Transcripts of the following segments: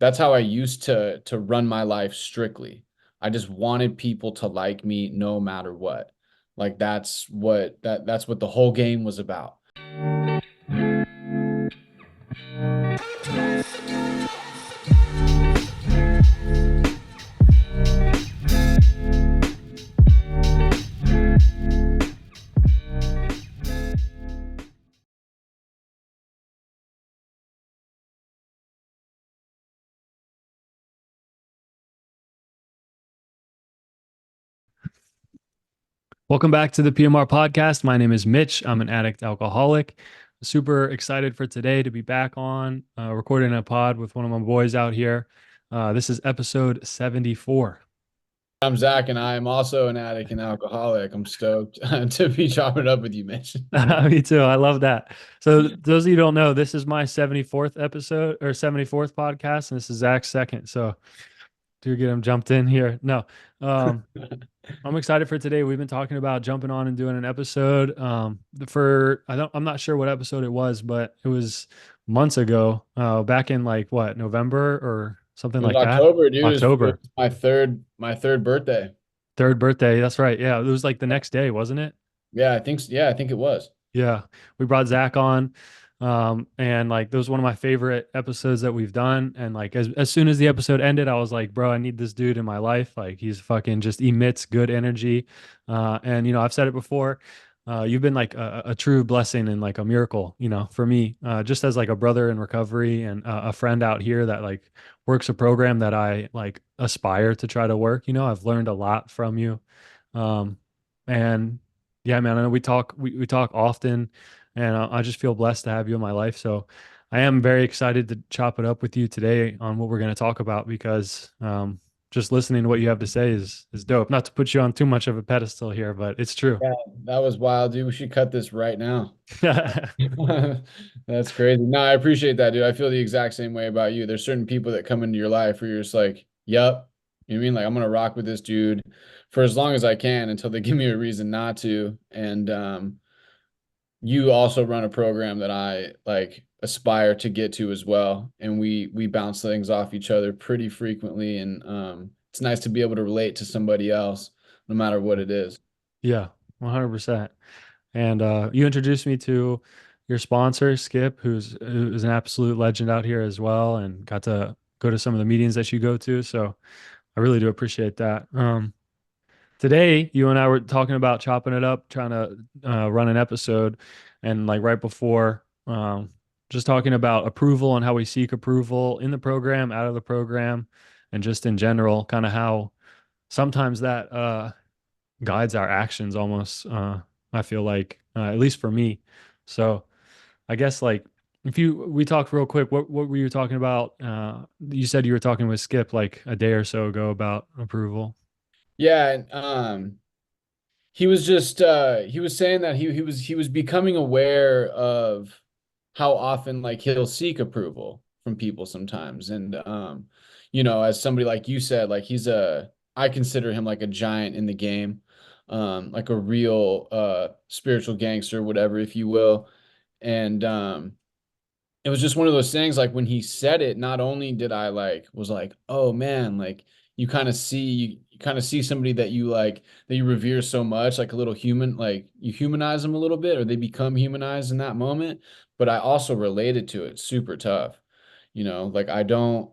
that's how I used to run my life strictly. I just wanted people to like me no matter what. Like that's what the whole game was about. Welcome back to the PMR podcast. My name is Mitch. I'm an addict alcoholic. Super excited for today to be back on recording a pod with one of my boys out here. This is episode 74. I'm Zach, and I am also an addict and alcoholic. I'm stoked to be chopping it up with you, Mitch. Me too. I love that. So, those of you who don't know, this is my 74th episode or 74th podcast, and this is Zach's second. So, do get him jumped in here. No, um, I'm excited for today. We've been talking about jumping on and doing an episode. I'm not sure what episode it was, but it was months ago, back in like what, November or something It was like that. October, dude. It October, was my third birthday. third birthday. That's right. Yeah, it was like the next day, wasn't it? Yeah, I think it was. Yeah, we brought Zach on, and like that was one of my favorite episodes that we've done. And like as soon as the episode ended, I was like, bro, I need this dude in my life. Like he's fucking just emits good energy. And I've said it before. You've been like a true blessing and like a miracle, for me, just as like a brother in recovery and a friend out here that like works a program that I like aspire to try to work. I've learned a lot from you. Um, and yeah, man, I know we talk often, and I just feel blessed to have you in my life. So I am very excited to chop it up with you today on what we're going to talk about because just listening to what you have to say is dope. Not to put you on too much of a pedestal here, but it's true. Yeah, that was wild, dude. We should cut this right now. That's crazy. No, I appreciate that, dude. I feel the exact same way about you. There's certain people that come into your life where you're just like, "Yup." You know what I mean? Like I'm gonna rock with this dude for as long as I can until they give me a reason not to. And you also run a program that I like aspire to get to as well. And we bounce things off each other pretty frequently. And it's nice to be able to relate to somebody else, no matter what it is. Yeah, 100%. And you introduced me to your sponsor, Skip, who's an absolute legend out here as well, and got to go to some of the meetings that you go to. So I really do appreciate that. Today, you and I were talking about chopping it up, trying to run an episode, and like right before, just talking about approval and how we seek approval in the program, out of the program, and just in general, kind of how sometimes that guides our actions almost. I feel like, at least for me. So I guess like if we talked real quick, what were you talking about? You said you were talking with Skip like a day or so ago about approval. Yeah, and he was saying that he was becoming aware of how often like he'll seek approval from people sometimes. And as somebody like you said, like I consider him like a giant in the game, like a real spiritual gangster, whatever, if you will. And it was just one of those things like when he said it, not only did I like was like, oh man, like you kind of see somebody that you like that you revere so much, like a little human, like you humanize them a little bit or they become humanized in that moment. But I also related to it super tough. Like I don't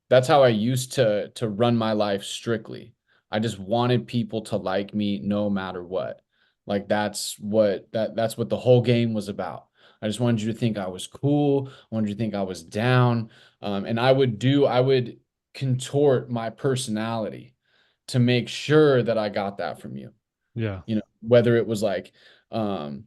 that's how I used to run my life strictly. I just wanted people to like me no matter what. Like that's what the whole game was about. I just wanted you to think I was cool. I wanted you to think I was down. And I would contort my personality to make sure that I got that from you. Yeah. Whether it was like um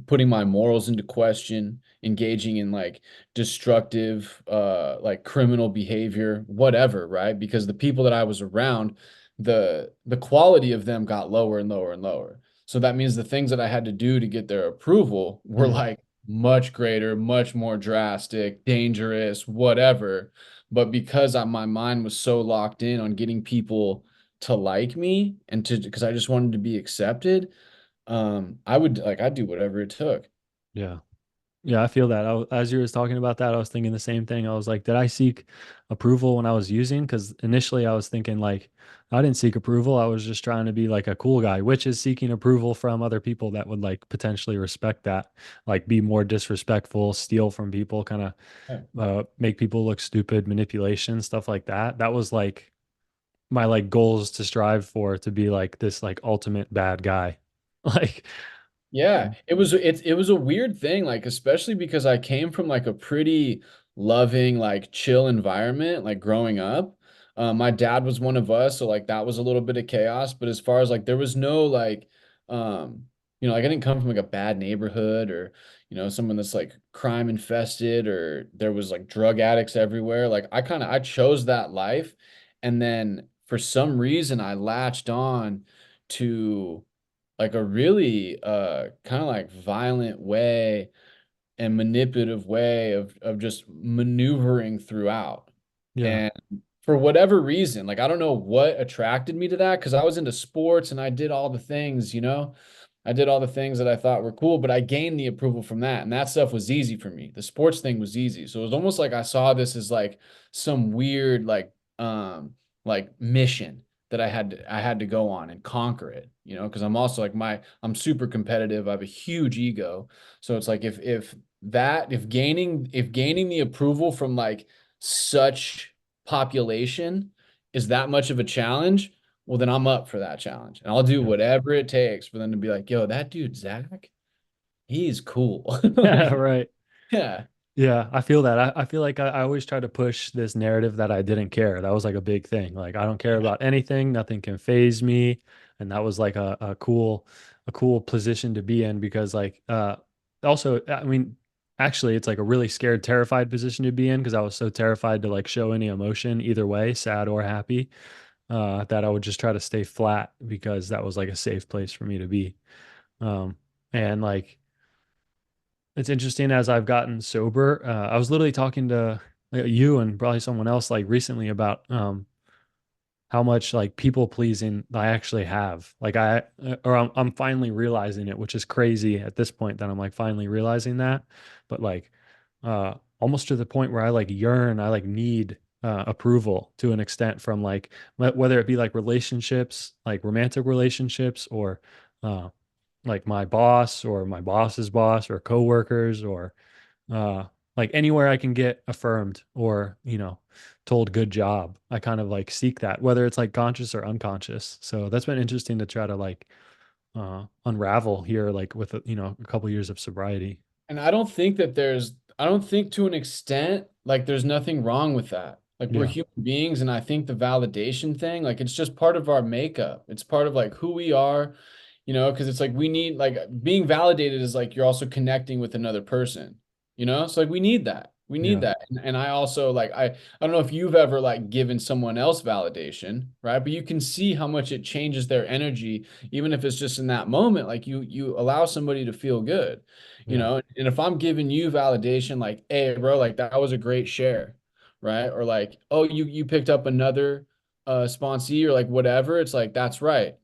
putting my morals into question, engaging in like destructive, like criminal behavior, whatever, right? Because the people that I was around, the quality of them got lower and lower and lower. So that means the things that I had to do to get their approval were Mm, like much greater, much more drastic, dangerous, whatever. But because my mind was so locked in on getting people to like me and to because I just wanted to be accepted, I'd do whatever it took. yeah. Yeah, I feel that. As you was talking about that, I was thinking the same thing. I was like, did I seek approval when I was using? Because initially I was thinking like, I didn't seek approval. I was just trying to be like a cool guy, which is seeking approval from other people that would like potentially respect that, like be more disrespectful, steal from people, kind of Yeah. make people look stupid, manipulation, stuff like that. That was like my like goals to strive for, to be like this like ultimate bad guy. Like, Yeah, it was a weird thing, like especially because I came from like a pretty loving, like chill environment, like growing up. My dad was one of us, so like that was a little bit of chaos. But as far as like there was no like, like I didn't come from like a bad neighborhood or someone that's like crime infested or there was like drug addicts everywhere. Like I chose that life, and then for some reason I latched on to like a really kind of like violent way and manipulative way of just maneuvering throughout. yeah, And for whatever reason, like I don't know what attracted me to that because I was into sports and I did all the things, I did all the things that I thought were cool, but I gained the approval from that. And that stuff was easy for me. The sports thing was easy. So it was almost like I saw this as like some weird like mission that I had to go on and conquer it, because I'm also like I'm super competitive. I have a huge ego. So it's like if gaining the approval from like such population is that much of a challenge, well, then I'm up for that challenge. And I'll do yeah, whatever it takes for them to be like, yo, that dude, Zach, he's cool. yeah, Like, right. yeah. Yeah, I feel that. I feel like I always try to push this narrative that I didn't care. That was like a big thing. Like I don't care Yeah. about anything, nothing can phase me. And that was like a cool position to be in because like also I mean actually it's like a really scared, terrified position to be in because I was so terrified to like show any emotion either way, sad or happy, that I would just try to stay flat because that was like a safe place for me to be. And like it's interesting as I've gotten sober. I was literally talking to you and probably someone else like recently about how much like people pleasing I actually have. Like I'm finally realizing it, which is crazy at this point that I'm like finally realizing that. But like almost to the point where I like yearn, I like need approval to an extent from like whether it be like relationships, like romantic relationships, or uh, like my boss or my boss's boss or coworkers or uh like anywhere I can get affirmed or told good job. I kind of like seek that, whether it's like conscious or unconscious. So that's been interesting to try to like unravel here, like with a couple years of sobriety. And I don't think to an extent, like there's nothing wrong with that. Like we're Yeah, human beings, and I think the validation thing, like it's just part of our makeup. It's part of like who we are, because it's like we need like being validated is like you're also connecting with another person, So like we need that. We need yeah, that. And I also like I don't know if you've ever like given someone else validation, right? But you can see how much it changes their energy, even if it's just in that moment. Like you allow somebody to feel good, yeah, and if I'm giving you validation, like, hey, bro, like that was a great share, right? Or like, oh, you picked up another sponsee or like whatever. It's like that's right,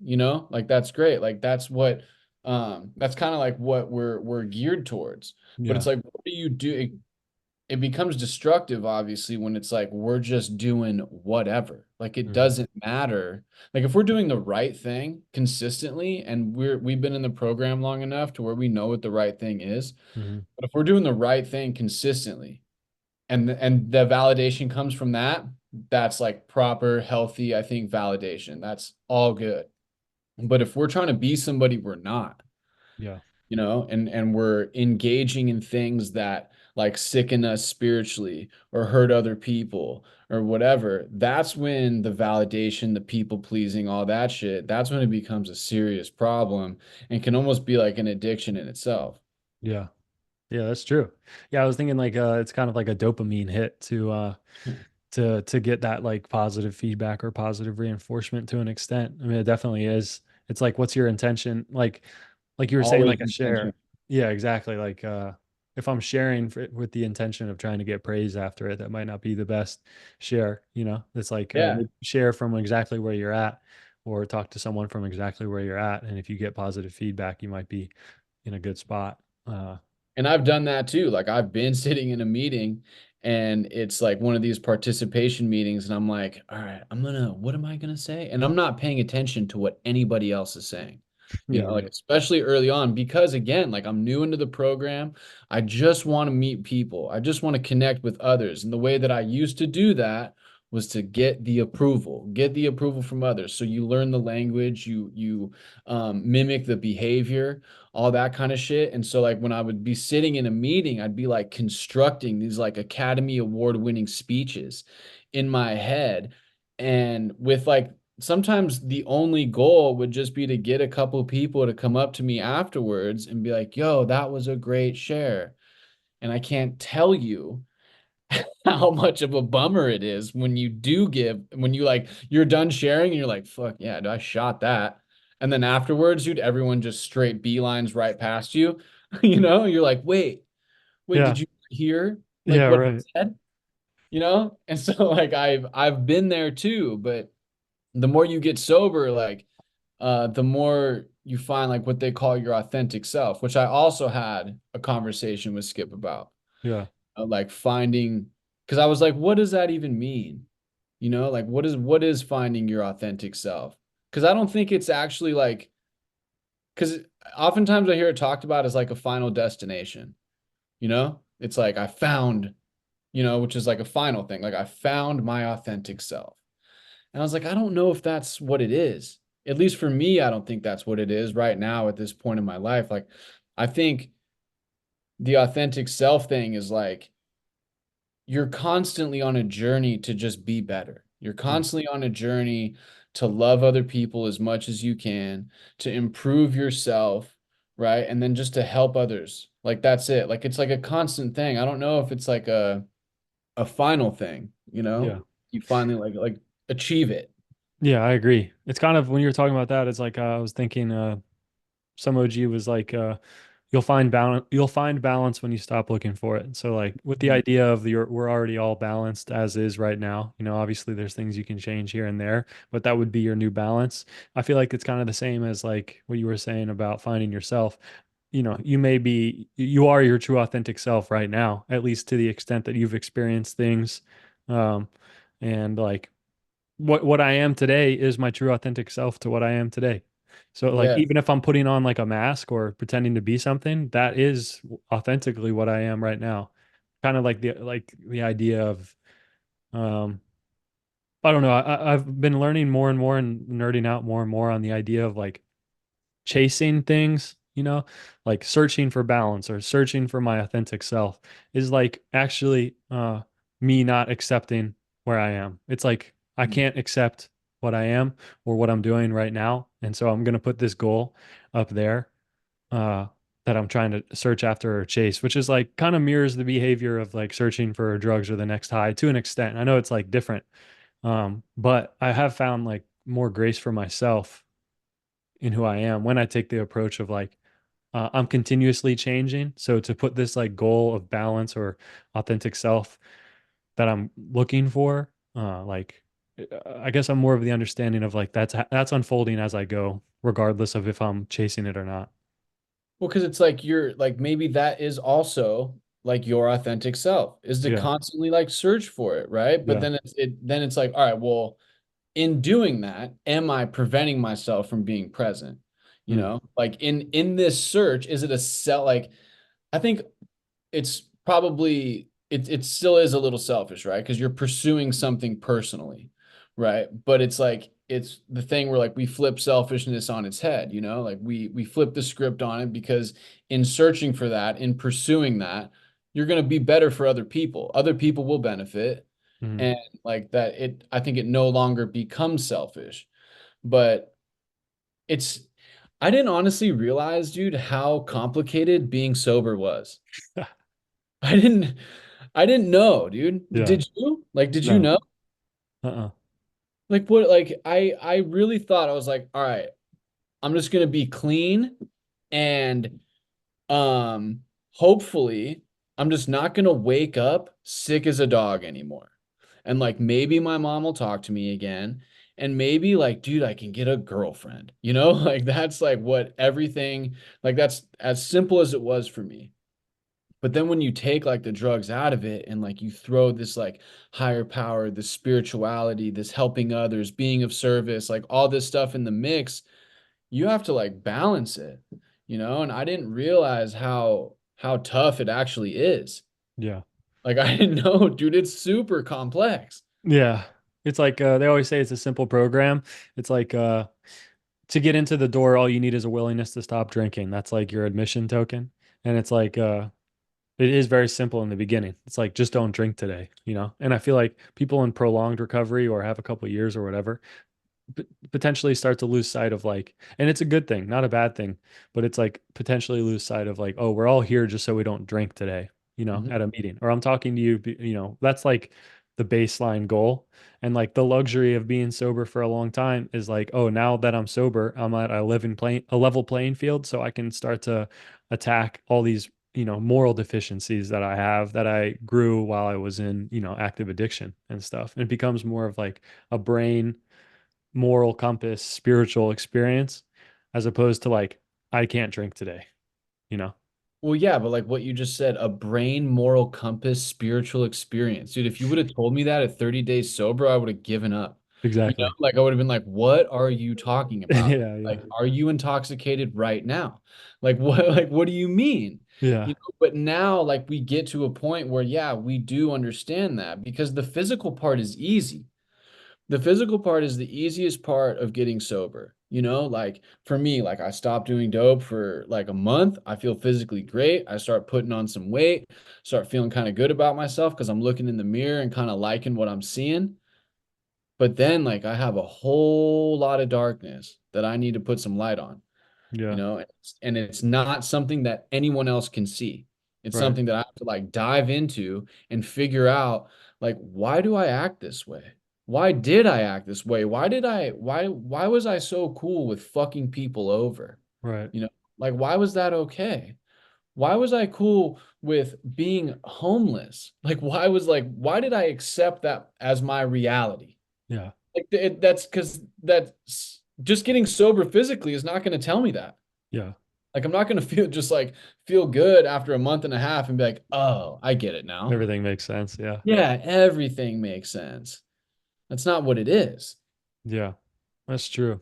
like that's great. Like that's kind of like what we're geared towards. But it's yeah. like, what do you do? It becomes destructive, obviously, when it's like we're just doing whatever. Like it Hmm. doesn't matter. Like if we're doing the right thing consistently and we've been in the program long enough to where we know what the right thing is. Hmm. But if we're doing the right thing consistently and the validation comes from that, that's like proper, healthy, I think, validation. That's all good. But if we're trying to be somebody we're not, Yeah, and we're engaging in things that like sicken us spiritually or hurt other people or whatever, that's when the validation, the people pleasing, all that shit, that's when it becomes a serious problem and can almost be like an addiction in itself. yeah, yeah, that's true. Yeah, I was thinking like it's kind of like a dopamine hit to get that like positive feedback or positive reinforcement to an extent. I mean, it definitely is. It's like, what's your intention? Like you were saying, Always like a intentional. share. Yeah, exactly. Like if I'm sharing with the intention of trying to get praise after it, that might not be the best share. It's like Yeah. maybe share from exactly where you're at, or talk to someone from exactly where you're at. And if you get positive feedback, you might be in a good spot. And I've done that too. Like I've been sitting in a meeting and it's like one of these participation meetings and I'm like, all right, what am I gonna say? And I'm not paying attention to what anybody else is saying. You Yeah, know, like right. especially early on, because again, like I'm new into the program. I just want to meet people. I just want to connect with others. And the way that I used to do that was to get the approval from others. So you learn the language, you mimic the behavior, all that kind of shit. And so like when I would be sitting in a meeting, I'd be like constructing these like Academy Award winning speeches in my head. And with like sometimes the only goal would just be to get a couple people to come up to me afterwards and be like, yo, that was a great share. And I can't tell you how much of a bummer it is when you when you like, you're done sharing and you're like, fuck yeah, dude, I shot that. And then afterwards, dude, everyone just straight beelines right past you. You know, you're like, wait, did Yeah. you hear like Yeah, what right. I said? You know? And so like I've been there too, but the more you get sober, like the more you find like what they call your authentic self, which I also had a conversation with Skip about, Yeah. like finding, because I was like, what does that even mean? You know, like what is finding your authentic self? Because I don't think it's actually like, because oftentimes I hear it talked about as like a final destination. You know, it's like I found, which is like a final thing. Like I found my authentic self. And I was like, I don't know if that's what it is. At least for me, I don't think that's what it is right now at this point in my life. Like, I think the authentic self thing is like you're constantly on a journey to just be better. You're Mm. constantly on a journey to love other people as much as you can, to improve yourself, right? And then just to help others. Like that's it. Like it's like a constant thing. I don't know if it's like a final thing, you Yeah. know? You finally like achieve it. Yeah, I agree. It's kind of when you're talking about that, it's like I was thinking some OG was like you'll find balance when you stop looking for it. So like with the Mhm. idea of we're already all balanced as is right now. Obviously there's things you can change here and there, but that would be your new balance. I feel like it's kind of the same as like what you were saying about finding yourself. You are your true authentic self right now, at least to the extent that you've experienced things. Um, and like what I am today is my true authentic self to what I am today. So like Yeah. even if I'm putting on like a mask or pretending to be something, that is authentically what I am right now. Kind of like the idea of um I don't know, I've been learning more and more and nerding out more and more on the idea of like chasing things, like searching for balance or searching for my authentic self is like actually me not accepting where I am. It's like I Mm. can't accept what I am or what I'm doing right now. And so I'm going to put this goal up there uh, that I'm trying to search after or chase, which is like kind of mirrors the behavior of like searching for drugs or the next high to an extent. I know it's like different, but I have found like more grace for myself in who I am when I take the approach of like I'm continuously changing. So to put this like goal of balance or authentic self that I'm looking for, I guess I'm more of the understanding of like that's unfolding as I go, regardless of if I'm chasing it or not. Well, because it's like you're like maybe that is also like your authentic self is to Yeah, constantly like search for it, right? But yeah, then it's like, all right, well, in doing that, am I preventing myself from being present? You mm, know, like in this search, is it a self like I think it's probably it still is a little selfish, right? Because you're pursuing something personally, right? But it's like it's the thing where like we flip selfishness on its head, you know? Like we flip the script on it because in searching for that, in pursuing that, you're going to be better for other people. Other people will benefit mm. and like that I think it no longer becomes selfish. But it's I didn't honestly realize, dude, how complicated being sober was. I didn't I didn't know, dude. Yeah, Did you? Like, did you no, know? uh-uh, Like what like I really thought I was like, all right, I'm just gonna be clean and um hopefully I'm just not gonna wake up sick as a dog anymore. And like maybe my mom will talk to me again. And maybe like, dude, I can get a girlfriend. You know, like that's like what everything like that's as simple as it was for me. But then when you take like the drugs out of it and like you throw this like higher power, this spirituality, this helping others, being of service, like all this stuff in the mix, you have to like balance it, And I didn't realize how tough it actually is. Yeah. Like I didn't know, dude, it's super complex. Yeah. It's like they always say it's a simple program. It's like to get into the door, all you need is a willingness to stop drinking. That's like your admission token. And it's like it is very simple in the beginning. It's like just don't drink today, you know? And I feel like people in prolonged recovery or have a couple years or whatever, potentially start to lose sight of like, and it's a good thing, not a bad thing, but it's like potentially lose sight of like, oh, we're all here just so we don't drink today, Mhm. at a meeting, or I'm talking to you, that's like the baseline goal. And like the luxury of being sober for a long time is like, oh, now that I'm sober, I'm at a level playing field, so I can start to attack all these, moral deficiencies that I have that I grew while I was in, active addiction and stuff. And it becomes more of like a brain moral compass, spiritual experience, as opposed to like, I can't drink today, you know? Well, yeah, but like what you just said, a brain, moral compass, spiritual experience. Dude, if you would have told me that at 30 days sober, I would have given up. Exactly. Like I would have been like, what are you talking about? Yeah, yeah, Like, are you intoxicated right now? Like what like what do you mean? yeah, But now like we get to a point where yeah, we do understand that because the physical part is easy. The physical part is the easiest part of getting sober. Like for me, like I stopped doing dope for like a month. I feel physically great. I start putting on some weight, start feeling kind of good about myself because I'm looking in the mirror and kind of liking what I'm seeing. But then like I have a whole lot of darkness that I need to put some light on yeah, and it's not something that anyone else can see. It's right, something that I have to like dive into and figure out like why do I act this way? Why did I act this way? Why was I so cool with fucking people over? right, You know, like why was that okay? Why was I cool with being homeless? Why did I accept that as my reality? yeah, That's because that's just getting sober physically is not going to tell me that. yeah. Like I'm not gonna feel good after a month and a half and be like, oh, I get it now. Everything makes sense. Yeah, Yeah, everything makes sense. That's not what it is. yeah, that's true.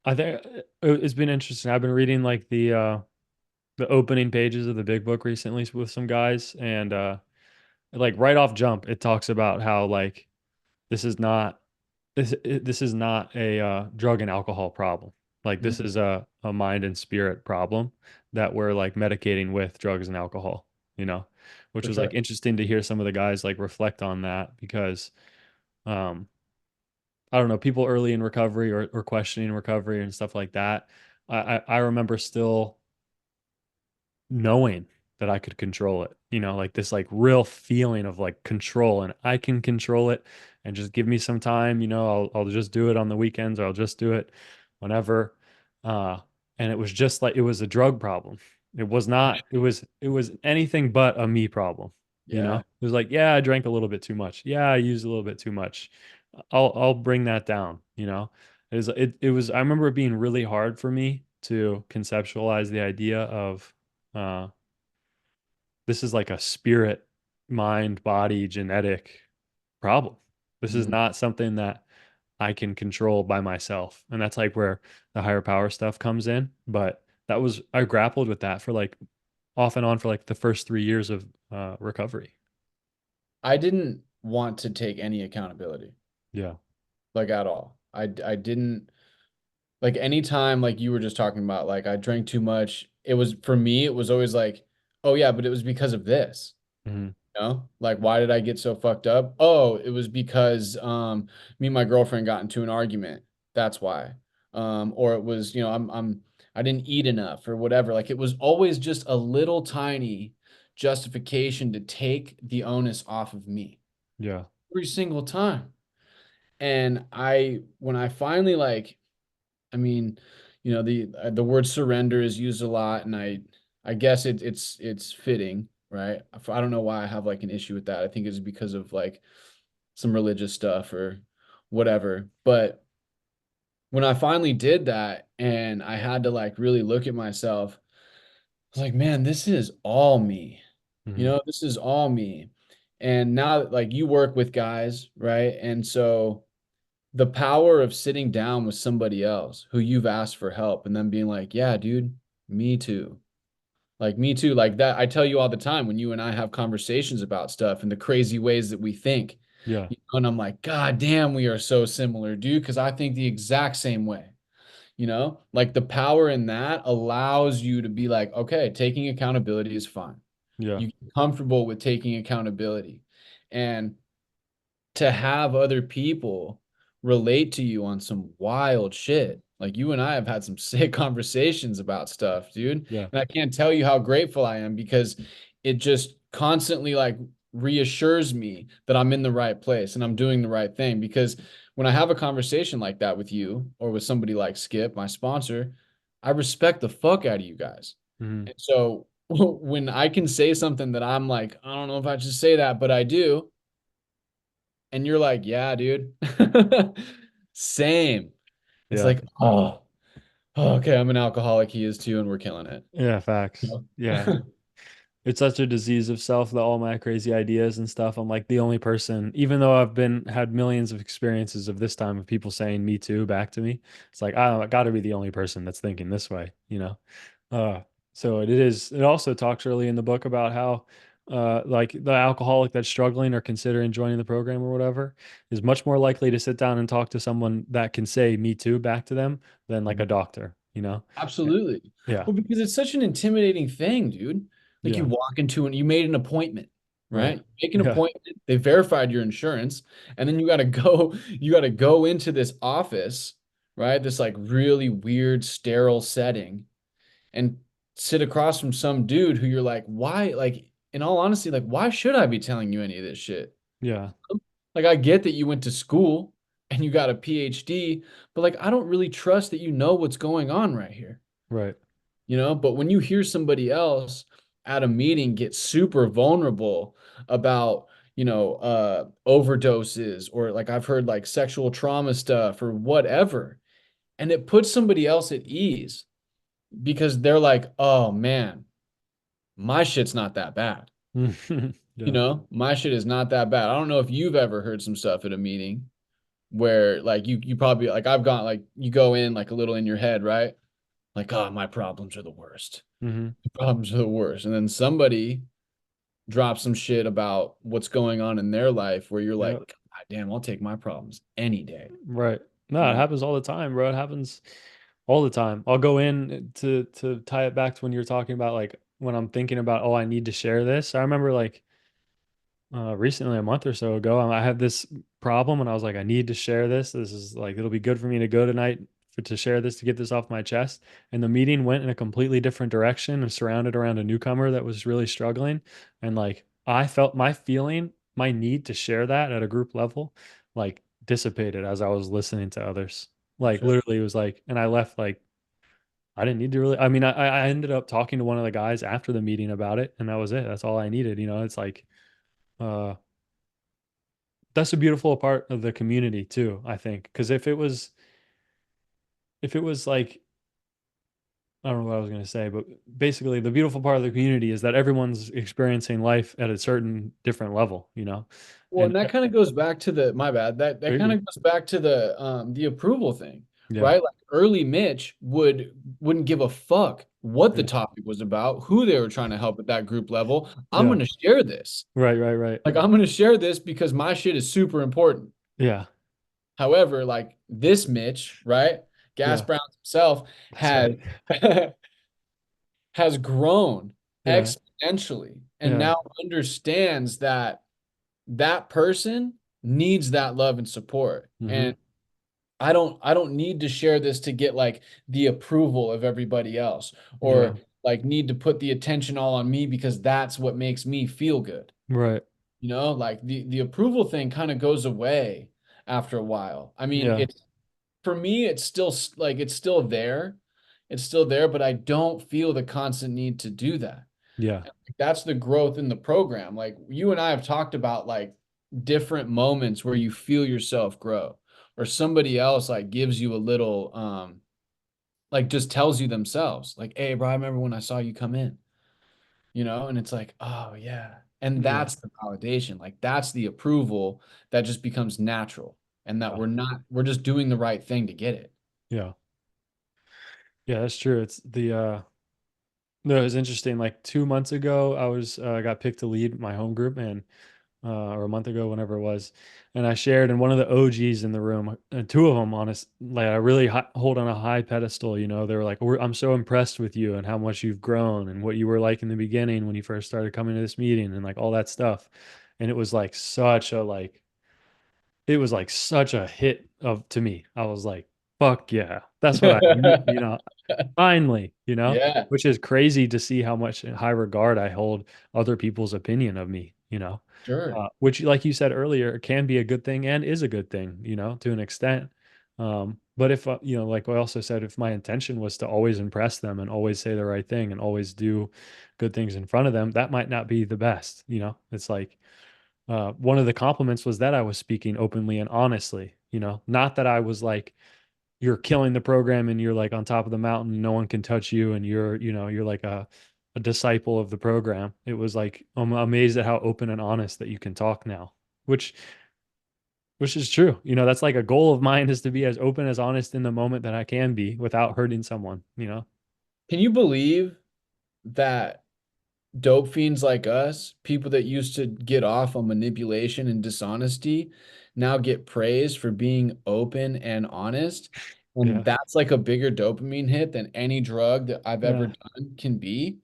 I think it's been interesting. I've been reading like the opening pages of the big book recently with some guys, and like right off jump, it talks about how like this is not this is not a drug and alcohol problem. Like Mhm. this is a mind and spirit problem that we're like medicating with drugs and alcohol, which For was like sure. interesting to hear some of the guys like reflect on that because um I don't know, people early in recovery or questioning recovery and stuff like that. I remember still knowing that I could control it, like this like real feeling of like control, and I can control it, and just give me some time, I'll just do it on the weekends, or I'll just do it whenever. Uh, and it was just like, it was a drug problem. It was not, it was anything but a me problem, Yeah. it was like, yeah, I drank a little bit too much. Yeah, I used a little bit too much. I'll bring that down, it was, I remember it being really hard for me to conceptualize the idea of uh, this is like a spirit, mind, body, genetic problem. This is Mhm. not something that I can control by myself. And that's like where the higher power stuff comes in. But I grappled with that for like off and on for like the first 3 years of recovery. I didn't want to take any accountability, Yeah. like at all. I didn't like anytime like you were just talking about like I drank too much. It was for me, it was always like, oh yeah, but it was because of this. Hmm. Like why did I get so fucked up? Oh, it was because me and my girlfriend got into an argument. That's why. Or it was, I didn't eat enough or whatever. Like it was always just a little tiny justification to take the onus off of me Yeah. every single time. And when I finally like, I mean, the word surrender is used a lot, and I guess it's fitting, right? I don't know why I have like an issue with that. I think it's because of like some religious stuff or whatever. But when I finally did that, and I had to like really look at myself, was like, man, this is all me. You Hmm. know, this is all me. And now, like, you work with guys, right? And so the power of sitting down with somebody else who you've asked for help and then being like, yeah, dude, me too. Like, me too. Like that, I tell you all the time when you and I have conversations about stuff and the crazy ways that we think, Yeah. you know, and I'm like, God damn, we are so similar, dude, because I think the exact same way. You know, like the power in that allows you to be like, okay, taking accountability is fine. Yeah. You get comfortable with taking accountability. And to have other people relate to you on some wild shit. Like you and I have had some sick conversations about stuff, dude. Yeah. And I can't tell you how grateful I am because it just constantly like reassures me that I'm in the right place and I'm doing the right thing. Because when I have a conversation like that with you or with somebody like Skip, my sponsor, I respect the fuck out of you guys. Hmm. And so when I can say something that I'm like, I don't know if I should say that, but I do, and you're like, yeah, dude. Same. It's Yeah. like, oh, okay, I'm an alcoholic. He is too, and we're killing it. Yeah. You Facts. Yeah. know? It's such a disease of self that all my crazy ideas and stuff, I'm like the only person, even though I've been had millions of experiences of this time of people saying me too back to me. It's like, I got to be the only person that's thinking this way, you know? Uh, so it also talks early in the book about how, like the alcoholic that's struggling or considering joining the program or whatever is much more likely to sit down and talk to someone that can say me too back to them than like a doctor, you know? Absolutely. Yeah. Well, because it's such an intimidating thing, dude. Like you Yeah. walk into and you made an appointment, Right. right? You make an Yeah. appointment, they verified your insurance, and then you got to go into this office, right? This like really weird, sterile setting and sit across from some dude who you're like, why? Like, in all honesty, like, why should I be telling you any of this shit? Yeah. Like, I get that you went to school and you got a PhD, but like, I don't really trust that you know what's going on right here, Right. you know? But when you hear somebody else at a meeting get super vulnerable about, overdoses or like I've heard like sexual trauma stuff or whatever, and it puts somebody else at ease because they're like, oh man, my shit's not that bad. You Yeah. know, my shit is not that bad. I don't know if you've ever heard some stuff at a meeting where like you probably like I've gone like you go in like a little in your head, right? Like, oh, my problems are the worst. Hmm. The problems are the worst. And then somebody drops some shit about what's going on in their life where you're like, Yeah. God damn, I'll take my problems any day. Right. No, You it know? happens all the time, bro. It happens all the time. I'll go in to tie it back to when you're talking about like when I'm thinking about, oh, I need to share this. I remember like recently, a month or so ago, I had this problem and I was like, I need to share this. This is like, it'll be good for me to go tonight to share this, to get this off my chest. And the meeting went in a completely different direction and surrounded around a newcomer that was really struggling. And like, I felt my feeling, my need to share that at a group level, like dissipated as I was listening to others. For Like, sure. literally, it was like, and I left like, I didn't need to really, I mean, I ended up talking to one of the guys after the meeting about it, and that was it. That's all I needed. You know, it's like, uh, that's a beautiful part of the community too, I think. Because if it was like, I don't know what I was going to say, but basically the beautiful part of the community is that everyone's experiencing life at a certain different level, you know? Well, And and that kind of goes back to the my bad. That very kind good. of goes back to the approval thing, Yeah. right? Like early Mitch wouldn't give a fuck what the Yeah. topic was about, who they were trying to help at that group level. I'm Yeah. gonna share this. Right, right, right. Like I'm gonna share this because my shit is super important. Yeah. However, like this Mitch, right? Gas Yeah. Brown himself That's has right. has grown Yeah. exponentially and Yeah. now understands that that person needs that love and support. Hmm. And I don't need to share this to get like the approval of everybody else Yeah. or like need to put the attention all on me because that's what makes me feel good. Right. You know, like the approval thing kind of goes away after a while. I mean, Yeah. it's for me it's still like it's still there. It's still there, but I don't feel the constant need to do that. Yeah. That's the growth in the program. Like you and I have talked about like different moments where you feel yourself grow or somebody else like gives you a little like just tells you themselves like, hey bro, I remember when I saw you come in. And it's like, oh yeah. And Yeah. that's the validation. Like that's the approval that just becomes natural and that Yeah. we're just doing the right thing to get it. Yeah. Yeah, that's true. It's the no, it was interesting. Like 2 months ago, got picked to lead my home group, and or a month ago, whenever it was, and I shared, and one of the OGs in the room, and two of them, honest, like I really hold on a high pedestal. They were like, "I'm so impressed with you and how much you've grown and what you were like in the beginning when you first started coming to this meeting and like all that stuff," and it was like it was like such a hit of to me. I was like, "Fuck yeah, that's what I need," finally, Yeah, which is crazy to see how much in high regard I hold other people's opinion of me, sure. which, like you said earlier, can be a good thing and is a good thing, to an extent. But if, like I also said, if my intention was to always impress them and always say the right thing and always do good things in front of them, that might not be the best, It's like, one of the compliments was that I was speaking openly and honestly, not that I was like, you're killing the program and you're like on top of the mountain, no one can touch you, and you're like a disciple of the program. It was like, I'm amazed at how open and honest that you can talk now, which which is true. That's like a goal of mine, is to be as open, as honest in the moment that I can be without hurting someone. Can you believe that dope fiends like us, people that used to get off on manipulation and dishonesty, now get praised for being open and honest? And Yeah. that's like a bigger dopamine hit than any drug that I've ever Yeah. done can be.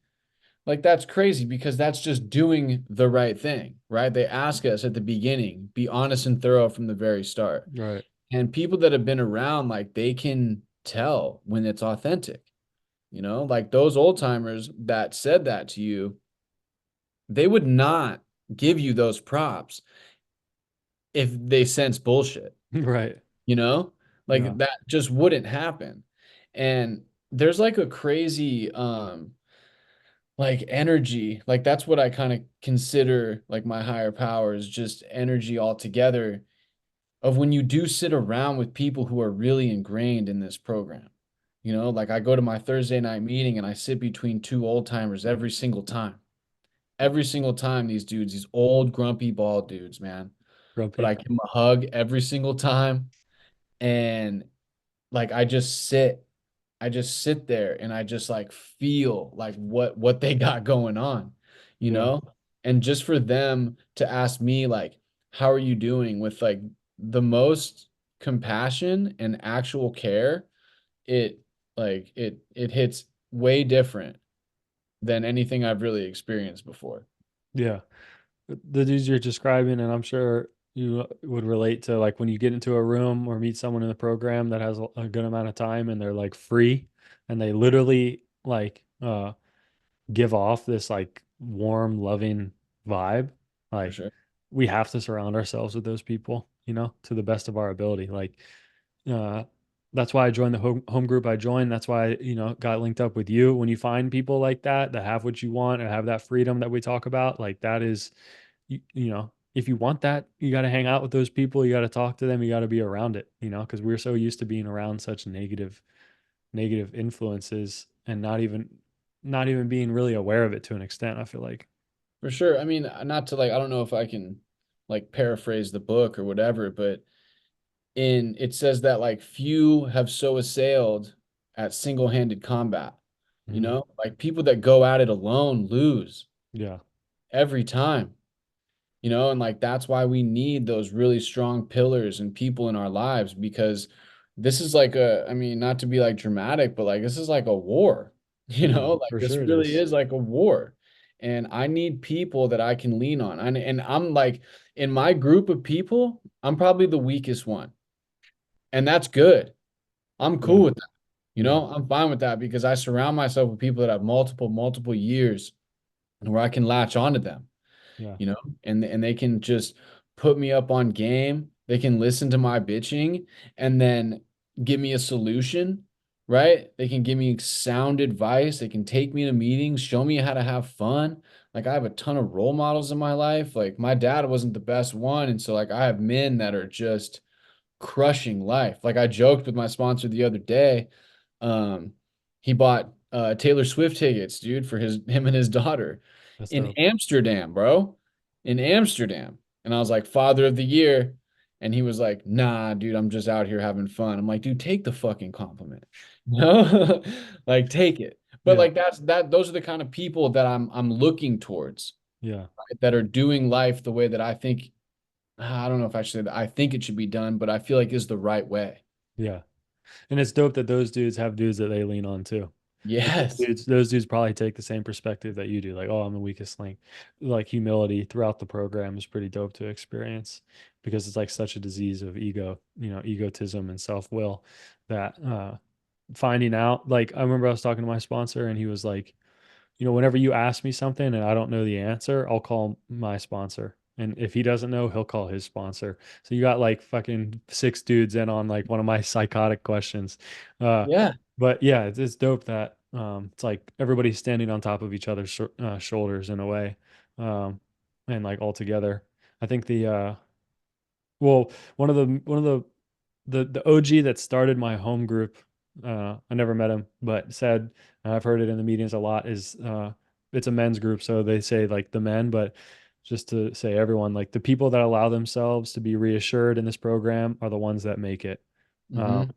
Like that's crazy because that's just doing the right thing, right? They ask us at the beginning, be honest and thorough from the very start. Right. And people that have been around, like they can tell when it's authentic, like those old timers that said that to you, they would not give you those props if they sense bullshit, Right. you know? Yeah. Like that just wouldn't happen. And there's like a crazy like energy. Like that's what I kind of consider like my higher power is just energy altogether of when you do sit around with people who are really ingrained in this program. Like I go to my Thursday night meeting and I sit between two old timers every single time. Every single time, these dudes, these old grumpy bald dudes, man. But Grumpy. I give them a hug every single time. And like I just sit there and I just like feel like what they got going on, you Yeah. know? And just for them to ask me like, how are you doing with like the most compassion and actual care, it it hits way different than anything I've really experienced before. Yeah. The dudes you're describing, and I'm sure you would relate to, like when you get into a room or meet someone in the program that has a good amount of time and they're like free, and they literally like give off this like warm, loving vibe. For Like, sure. we have to surround ourselves with those people, to the best of our ability. Like, uh, that's why I joined the home group I joined. That's why, got linked up with you. When you find people like that have what you want and have that freedom that we talk about, like that is, if you want that, you got to hang out with those people. You got to talk to them. You got to be around it, because we're so used to being around such negative influences and not even being really aware of it to an extent, I feel like. For sure. I mean, not to like, I don't know if I can like paraphrase the book or whatever, but in it says that like few have so assailed at single-handed combat. Mhm. Like people that go at it alone lose Yeah. every time. And like that's why we need those really strong pillars and people in our lives because this is like I mean, not to be like dramatic, but like this is like a war, Yeah, like for this sure it really is. is like a war. And I need people that I can lean on. And I'm like, in my group of people, I'm probably the weakest one. And that's good. I'm Yeah. cool with that. Yeah. I'm fine with that because I surround myself with people that have multiple years where I can latch onto them Yeah. you know, and they can just put me up on game. They can listen to my bitching and then give me a solution, right? They can give me sound advice. They can take me to meetings, show me how to have fun. Like I have a ton of role models in my life. Like my dad wasn't the best one, and so like I have men that are just crushing life. Like I joked with my sponsor the other day. He bought Taylor Swift tickets, dude, for him and his daughter. That's in dope. Amsterdam, bro, in Amsterdam. And I was like, Father of the Year. And he was like, nah, dude, I'm just out here having fun. I'm like, dude, take the fucking compliment. No, like take it. But Yeah. like those are the kind of people that I'm looking towards, Yeah. right? That are doing life the way that I think, I don't know if I should say that I think it should be done, but I feel like is the right way. Yeah. And it's dope that those dudes have dudes that they lean on too. Like Yes. those dudes probably take the same perspective that you do. Like, oh, I'm the weakest link. Like humility throughout the program is pretty dope to experience because it's like such a disease of ego, egotism and self-will that finding out, like I remember I was talking to my sponsor and he was like, whenever you ask me something and I don't know the answer, I'll call my sponsor. And if he doesn't know, he'll call his sponsor. So you got like fucking six dudes in on like one of my psychotic questions. Uh, Yeah. but yeah, it's dope that it's like everybody's standing on top of each other's shoulders in a way, um, and like all together. I think well, one of the OG that started my home group, I never met him, but said, and I've heard it in the meetings a lot, is it's a men's group. So they say like the men, but just to say everyone, like the people that allow themselves to be reassured in this program are the ones that make it. Um, Hmm.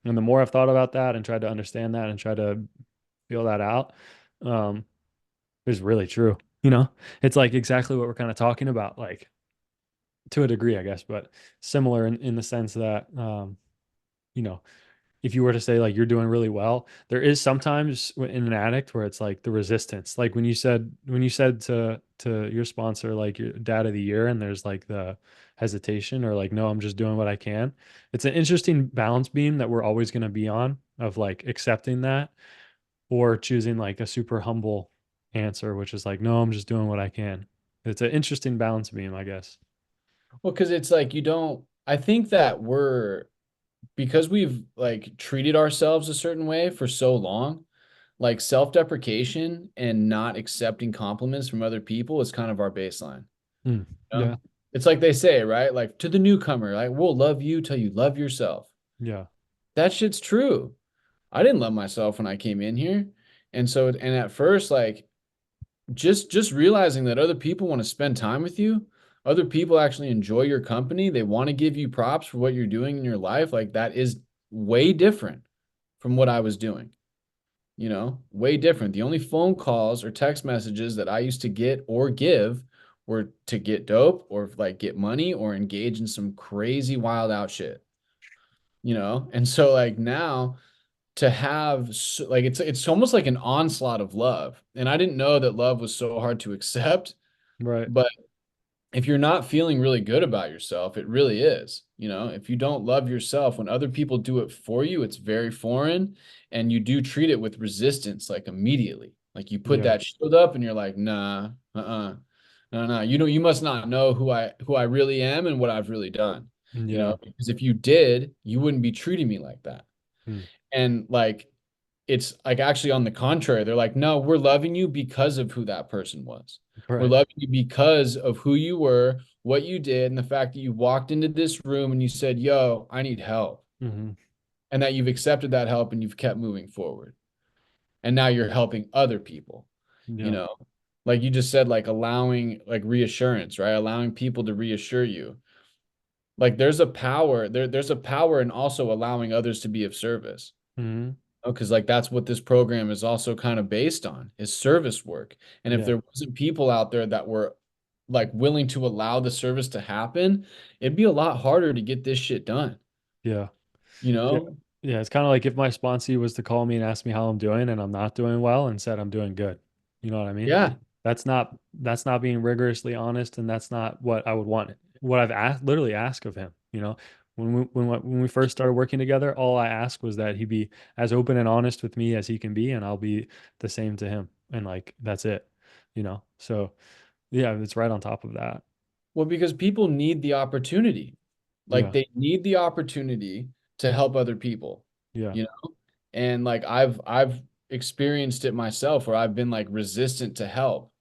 and the more I've thought about that and tried to understand that and try to feel that out, um, it's really true. It's like exactly what we're kind of talking about, like to a degree, I guess, but similar in the sense that, you know, if you were to say like you're doing really well, there is sometimes in an addict where it's like the resistance. Like when you said to your sponsor like your dad of the year, and there's like the hesitation or like no, I'm just doing what I can. It's an interesting balance beam that we're always going to be on of like accepting that or choosing like a super humble answer, which is like no, I'm just doing what I can. It's an interesting balance beam, I guess. Well, because it's like you don't, I think that because we've like treated ourselves a certain way for so long, like self-deprecation and not accepting compliments from other people is kind of our baseline. Mm, You know? yeah, It's like they say, right? Like to the newcomer, like we'll love you till you love yourself. yeah, That shit's true. I didn't love myself when I came in here. And so, and at first, like just realizing that other people want to spend time with you, other people actually enjoy your company, they want to give you props for what you're doing in your life, like that is way different from what I was doing. Way different. The only phone calls or text messages that I used to get or give were to get dope or like get money or engage in some crazy wild out shit. And so like now to have like it's almost like an onslaught of love. And I didn't know that love was so hard to accept, right. but if you're not feeling really good about yourself, it really is. If you don't love yourself, when other people do it for you, it's very foreign and you do treat it with resistance like immediately. Like you put Yeah, that shield up and you're like, nah, no, you must not know who I really am and what I've really done. yeah. Because if you did, you wouldn't be treating me like that. Mm, And like it's like actually on the contrary, they're like, no, we're loving you because of who that person was. We're right. loving you because of who you were, what you did, and the fact that you walked into this room and you said, yo, I need help. Hmm. And that you've accepted that help and you've kept moving forward. And now you're helping other people, you Yeah. know, like you just said, like allowing like reassurance, right? Allowing people to reassure you. Like there's a power in also allowing others to be of service. Hmm. Because like that's what this program is also kind of based on is service work. And if Yeah. there wasn't people out there that were like willing to allow the service to happen, it'd be a lot harder to get this shit done, Yeah. you Yeah. know? Yeah. It's kind of like if my sponsee was to call me and ask me how I'm doing and I'm not doing well and said I'm doing good. You know what I mean? Yeah. That's not being rigorously honest, and that's not what I would want. What I've literally asked of him. When we first started working together, all I asked was that he be as open and honest with me as he can be, and I'll be the same to him. And like that's it. So yeah, it's right on top of that. Well, because people need the opportunity. Like Yeah. they need the opportunity to help other people, Yeah. you know? And like I've experienced it myself where I've been like resistant to help.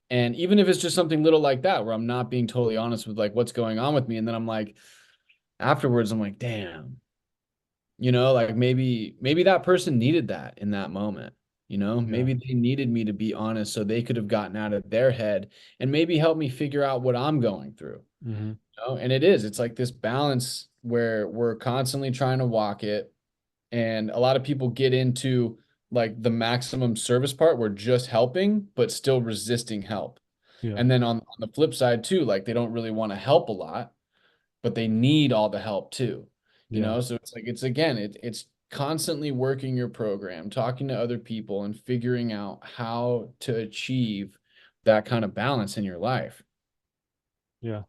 And even if it's just something little like that, where I'm not being totally honest with like what's going on with me, and then I'm like, afterwards, I'm like, damn, like maybe that person needed that in that moment, Yeah. maybe they needed me to be honest so they could have gotten out of their head and maybe help me figure out what I'm going through. Hmm. And it's like this balance where we're constantly trying to walk it. And a lot of people get into like the maximum service part, we're just helping, but still resisting help. Yeah. And then on the flip side too, like they don't really want to help a lot, but they need all the help too. Yeah. So it's like it's constantly working your program, talking to other people and figuring out how to achieve that kind of balance in your life. Yeah.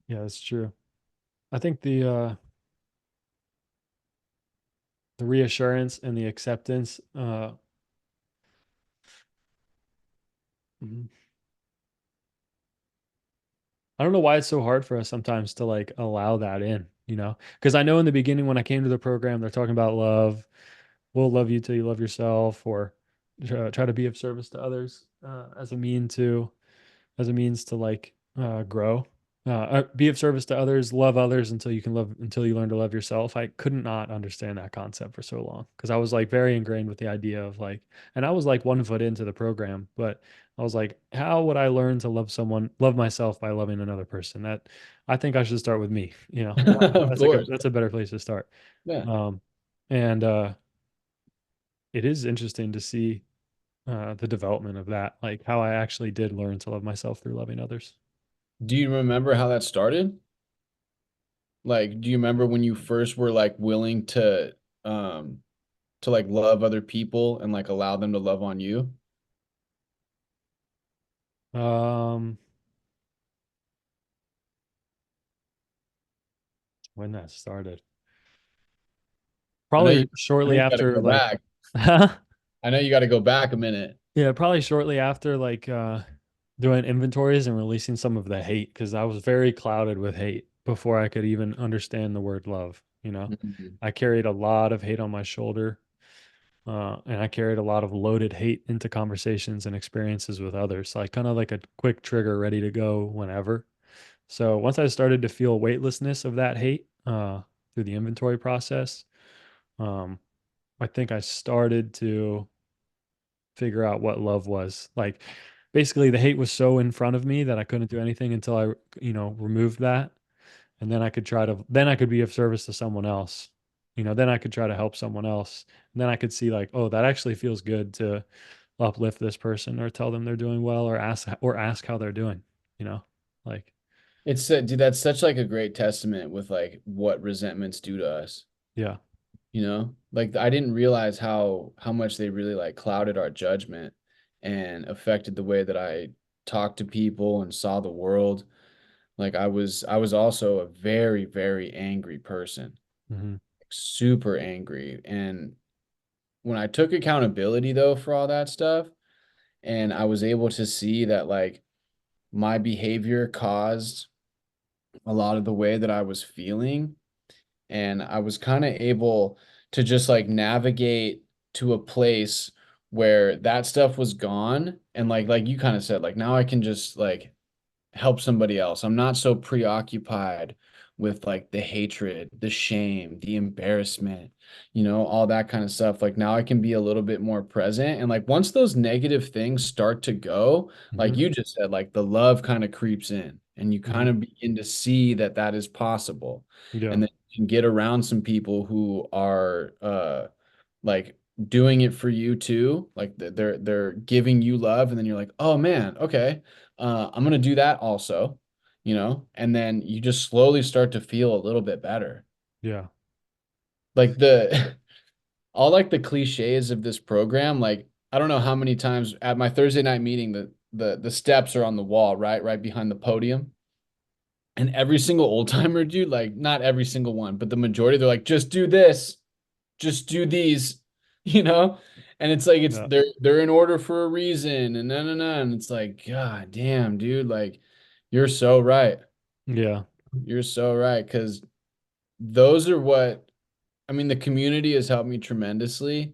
Yeah, that's true. I think the reassurance and the acceptance, mhm. I don't know why it's so hard for us sometimes to like allow that in, you know? Because I know in the beginning when I came to the program, they're talking about love. We'll love you till you love yourself, or try to be of service to others as a means to like grow, be of service to others, love others until you learn to love yourself. I could not understand that concept for so long because I was like very ingrained with the idea of like, and I was like 1 foot into the program, but I was like, how would I learn to love myself by loving another person? That I think I should start with me. Of course. That's a better place to start. Yeah. Um, and it is interesting to see the development of that, like how I actually did learn to love myself through loving others. Do you remember how that started? Like, do you remember when you first were like willing um to like love other people and like allow them to love on you? Um, when that started, I know probably I know shortly you got to after, go like, back. I know you got to go back a minute. yeah, probably shortly after, like, doing inventories and releasing some of the hate because I was very clouded with hate before I could even understand the word love. Mhm. I carried a lot of hate on my shoulder, and I carried a lot of loaded hate into conversations and experiences with others. Like, kind of like a quick trigger ready to go whenever. So once I started to feel weightlessness of that hate through the inventory process, um, I think I started to figure out what love was. Like basically the hate was so in front of me that I couldn't do anything until I, removed that. And then I could be of service to someone else. Then I could try to help someone else. And then I could see like, oh, that actually feels good to uplift this person or tell them they're doing well or ask how they're doing, you know? Like, Dude, that's such like a great testament with like what resentments do to us. yeah. Like I didn't realize how much they really like clouded our judgment and affected the way that I talked to people and saw the world. Like I was also a very, very angry person, Hmm. super angry. And when I took accountability though for all that stuff, and I was able to see that like my behavior caused a lot of the way that I was feeling, and I was kind of able to just like navigate to a place where that stuff was gone, and like you kind of said, like now I can just like help somebody else. I'm not so preoccupied with like the hatred, the shame, the embarrassment, all that kind of stuff. Like now I can be a little bit more present. And like once those negative things start to go, like Hmm. you just said, like the love kind of creeps in and you Hmm. kind of begin to see that that is possible. Yeah. And then you can get around some people who are like doing it for you too. Like they're giving you love, and then you're like, oh man, okay, I'm gonna do that also, and then you just slowly start to feel a little bit better. Yeah. Like the all like the cliches of this program, like I don't know how many times at my Thursday night meeting the steps are on the wall, right behind the podium. And every single old timer, dude, like not every single one, but the majority, they're like, just do this, just do these, you know? And it's like Yeah. they're in order for a reason and no. And it's like, God damn, dude, like you're so right. Yeah. You're so right. Cause those are what I mean, the community has helped me tremendously,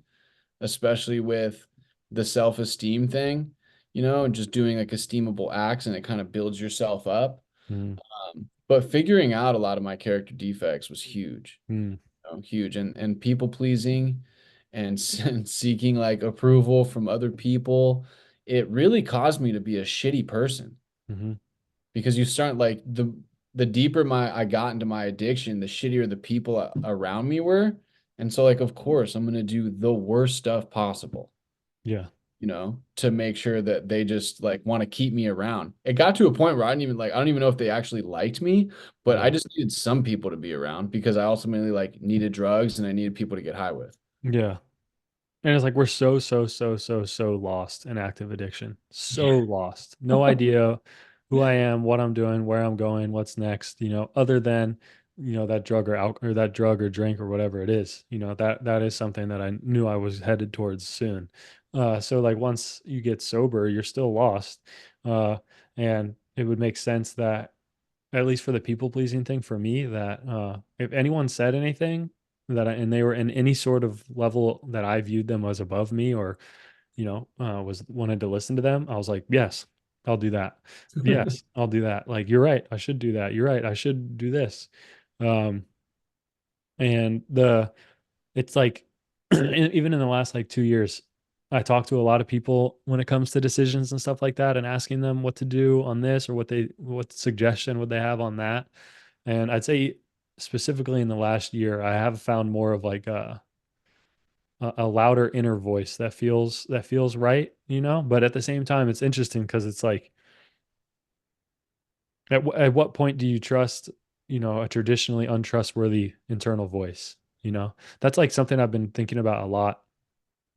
especially with the self-esteem thing, and just doing like esteemable acts and it kind of builds yourself up. Mm. But figuring out a lot of my character defects was huge. Mm. Huge and people pleasing and, and seeking like approval from other people, it really caused me to be a shitty person Hmm. because you start like the deeper my I got into my addiction, the shittier the people around me were. And so like of course I'm gonna do the worst stuff possible, Yeah. to make sure that they just like want to keep me around. It got to a point where I don't even know if they actually liked me, but I Yeah. just needed some people to be around because I ultimately like needed drugs and I needed people to get high with. Yeah. And it's like we're so lost in active addiction. So Yeah. lost. No idea who I am, what I'm doing, where I'm going, what's next, other than, that drug or alcohol or that drug or drink or whatever it is. That is something that I knew I was headed towards soon. So like once you get sober, you're still lost. Uh, and it would make sense that at least for the people pleasing thing for me that if anyone said anything and they were in any sort of level that I viewed them as above me or was wanted to listen to them, I was like, yes, I'll do that. Yes, I'll do that. Like, you're right, I should do that. You're right, I should do this. um and it's like even in the last like 2 years, I talk to a lot of people when it comes to decisions and stuff like that and asking them what to do on this or what suggestion would they have on that. And I'd say specifically in the last year, I have found more of like a louder inner voice that feels right, But at the same time, it's interesting because it's like at what point do you trust, a traditionally untrustworthy internal voice? That's like something I've been thinking about a lot.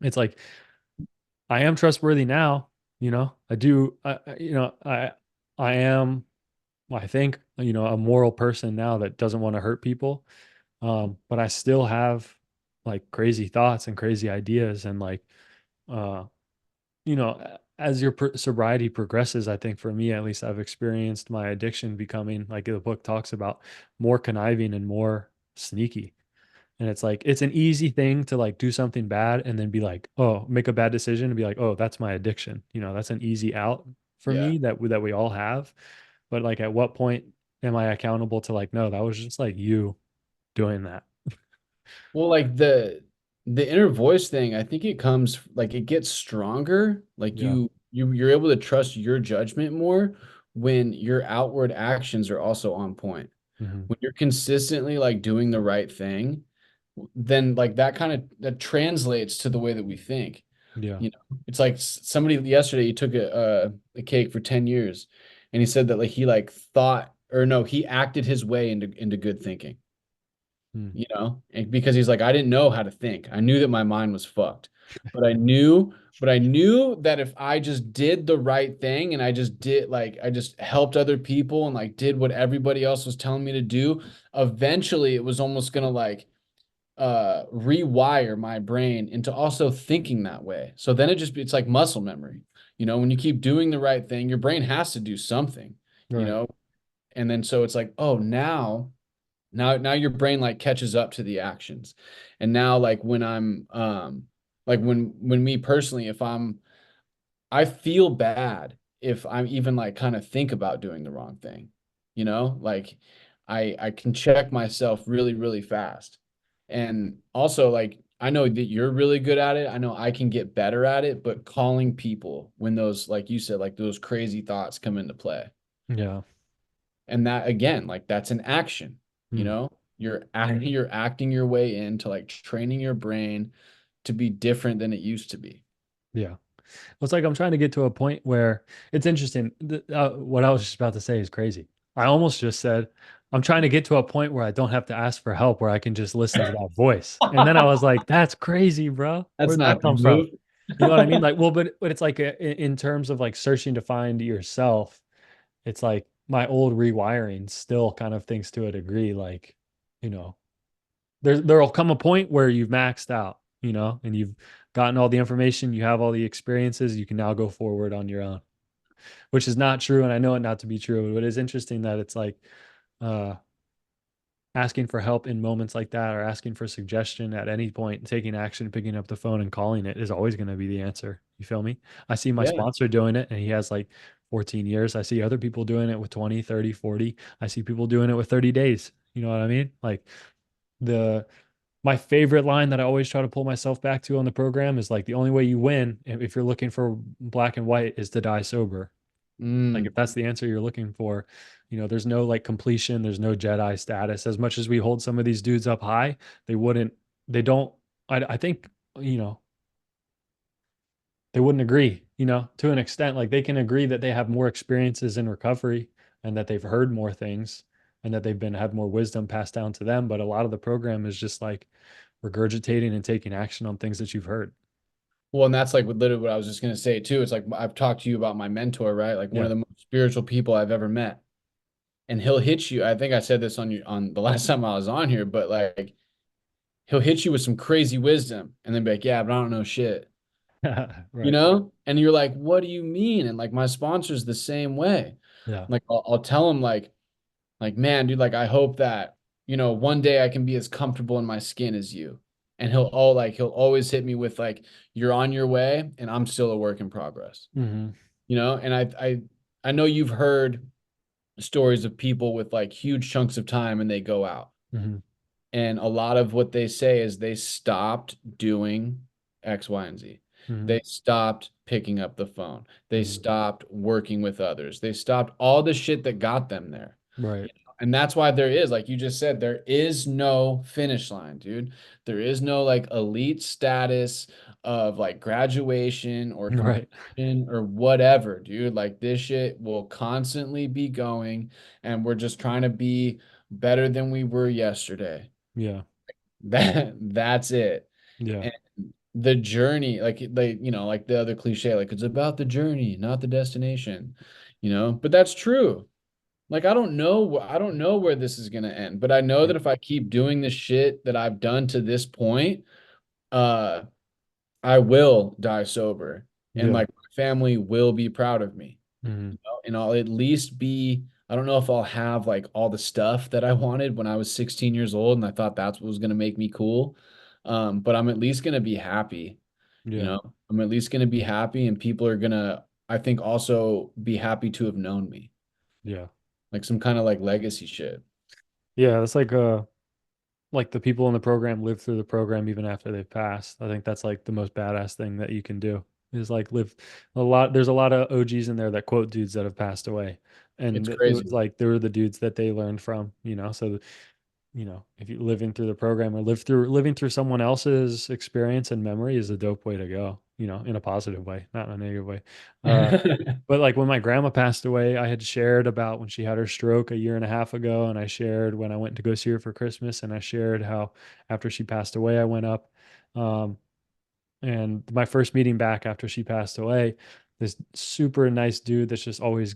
It's like I am trustworthy now, I do, I am, I think, a moral person now that doesn't want to hurt people. But I still have like crazy thoughts and crazy ideas and like, uh, as your sobriety progresses, I think for me, at least, I've experienced my addiction becoming, like the book talks about, more conniving and more sneaky. And it's like, it's an easy thing to like do something bad and then be like, oh, make a bad decision and be like, oh, that's my addiction. That's an easy out for Yeah. me that we all have. But like, at what point am I accountable to like, no, that was just like you doing that? Well, like the inner voice thing, I think it comes like it gets stronger. Like Yeah. you're able to trust your judgment more when your outward actions are also on point. Hmm. When you're consistently like doing the right thing, then like that kind of that translates to the way that we think. Yeah. It's like somebody yesterday he took a cake for 10 years and he said that like he like thought or no, he acted his way into good thinking. Mm. And because he's like, I didn't know how to think. I knew that my mind was fucked, but I knew that if I just did the right thing and I just did like, I just helped other people and like did what everybody else was telling me to do, eventually it was almost gonna like rewire my brain into also thinking that way. So then it's like muscle memory. When you keep doing the right thing, your brain has to do something, you Right. know, and then so it's like, oh, now your brain like catches up to the actions. And now like when I'm like when me personally, if I feel bad if I'm even like kind of think about doing the wrong thing. Like I can check myself really, really fast. And also like I know that you're really good at it. I know I can get better at it, but calling people when those, like you said, like those crazy thoughts come into play. Yeah. And that again, like that's an action, Mm. you're acting your way into like training your brain to be different than it used to be. Yeah. Well, it's like I'm trying to get to a point where it's interesting. What I was just about to say is crazy. I almost just said, I'm trying to get to a point where I don't have to ask for help, where I can just listen to that voice. And then I was like, that's crazy, bro. That's Where'd not that the come from? move. You know what I mean? Like, well, but it's like in terms of like searching to find yourself, it's like my old rewiring still kind of thinks to a degree, like, you know, there'll come a point where you've maxed out, and you've gotten all the information, you have all the experiences, you can now go forward on your own, which is not true. And I know it not to be true, but it's interesting that it's like uh, asking for help in moments like that or asking for suggestion at any point, taking action, picking up the phone and calling it is always going to be the answer. You feel me? I see my Yeah. sponsor doing it and he has like 14 years. I see other people doing it with 20, 30, 40. I see people doing it with 30 days. You know what I mean? Like the my favorite line that I always try to pull myself back to on the program is like the only way you win if you're looking for black and white is to die sober. Like if Mm. that's the answer you're looking for, there's no like completion, there's no Jedi status. As much as we hold some of these dudes up high, they wouldn't, they don't, I think, you know, they wouldn't agree, to an extent. Like they can agree that they have more experiences in recovery and that they've heard more things and that they've been had more wisdom passed down to them. But a lot of the program is just like regurgitating and taking action on things that you've heard. Well, and that's like literally what I was just gonna say too. It's like I've talked to you about my mentor, right? Like one Yeah. of the most spiritual people I've ever met. And he'll hit you. I think I said this on you on the last time I was on here, but like he'll hit you with some crazy wisdom and then be like, yeah, but I don't know shit. You Right. know? And you're like, what do you mean? And like my sponsor's the same way. Yeah. Like I'll tell him like, man, dude, like I hope that, one day I can be as comfortable in my skin as you. And he'll always hit me with like, you're on your way and I'm still a work in progress. Hmm. And I know you've heard stories of people with like huge chunks of time and they go out. Hmm. And a lot of what they say is they stopped doing X, Y, and Z. Hmm. They stopped picking up the phone. They Hmm. stopped working with others. They stopped all the shit that got them there. Right. And that's why there is, like you just said, there is no finish line, dude. There is no like elite status of like graduation or Right. completion or whatever, dude. Like this shit will constantly be going, and we're just trying to be better than we were yesterday. Yeah. That's it. Yeah. And the journey, like the other cliche, like it's about the journey, not the destination, but that's true. Like I don't know where this is gonna end, but I know Right. that if I keep doing the shit that I've done to this point, uh, I will die sober, and Yeah. like my family will be proud of me, Hmm. and I'll at least be. I don't know if I'll have like all the stuff that I wanted when I was 16 years old, and I thought that's what was gonna make me cool. But I'm at least gonna be happy, you Yeah. know. I'm at least gonna be happy, and people are gonna, I think, also be happy to have known me, Yeah. like some kind of like legacy shit. Yeah. That's like the people in the program live through the program even after they've passed. I think that's like the most badass thing that you can do is like live a lot. There's a lot of OGs in there that quote dudes that have passed away. It's And it was crazy. like they were the dudes that they learned from, So, if you living through the program or living through someone else's experience and memory is a dope way to go, in a positive way, not in a negative way. Uh, but like when my grandma passed away, I had shared about when she had her stroke a year and a half ago, and I shared when I went to go see her for Christmas, and I shared how after she passed away, I went up. Um, and my first meeting back after she passed away, this super nice dude that's just always,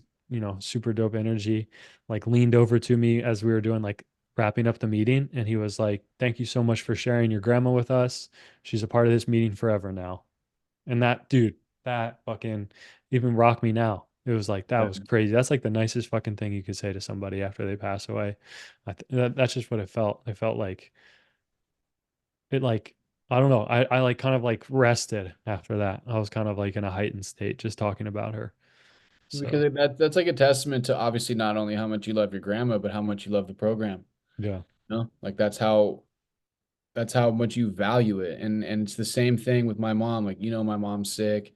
super dope energy, like leaned over to me as we were doing like wrapping up the meeting, and he was like, "Thank you so much for sharing your grandma with us. She's a part of this meeting forever now." And that dude, that fucking even rocked me now. It was like that was crazy. That's like the nicest fucking thing you could say to somebody after they pass away. That's just what it felt. It felt like it like I don't know. I like kind of like rested after that. I was kind of like in a heightened state just talking about her. So Because that's like a testament to obviously not only how much you love your grandma, but how much you love the program. yeah. Like that's how much you value it. And it's the same thing with my mom. Like, my mom's sick.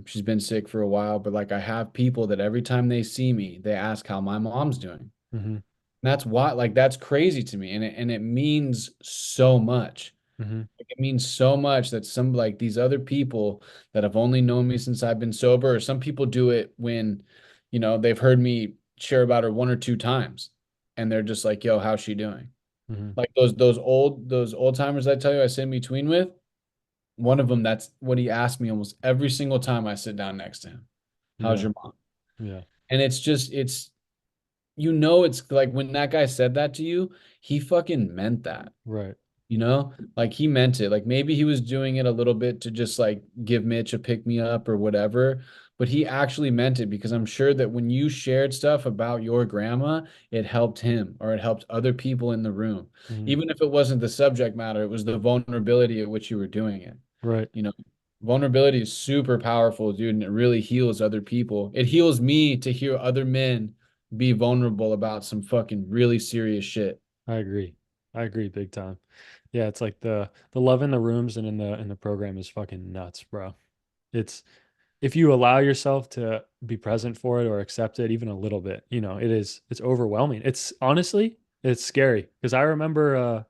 She's been sick for a while, but like I have people that every time they see me, they ask how my mom's doing. And Hmm. that's why, like, that's crazy to me. And it means so much. Hmm. Like, it means so much that some like these other people that have only known me since I've been sober, or some people do it when, they've heard me share about her one or two times, and they're just like, "Yo, how's she doing?" Hmm. Like those old timers I tell you I sit in between with. One of them, that's what he asks me almost every single time I sit down next to him. How's Yeah. your mom? Yeah. And it's like when that guy said that to you, he fucking meant that. Right. Like he meant it. Like maybe he was doing it a little bit to just like give Mitch a pick me up or whatever, but he actually meant it because I'm sure that when you shared stuff about your grandma, it helped him or it helped other people in the room. Hmm. Even if it wasn't the subject matter, it was the vulnerability at which you were doing it. Right. You know, vulnerability is super powerful, dude, and it really heals other people. It heals me to hear other men be vulnerable about some fucking really serious shit. I agree. I agree big time. Yeah, it's like the love in the rooms and in the program is fucking nuts, bro. It's if you allow yourself to be present for it or accept it even a little bit, it's overwhelming. It's honestly, it's scary because I remember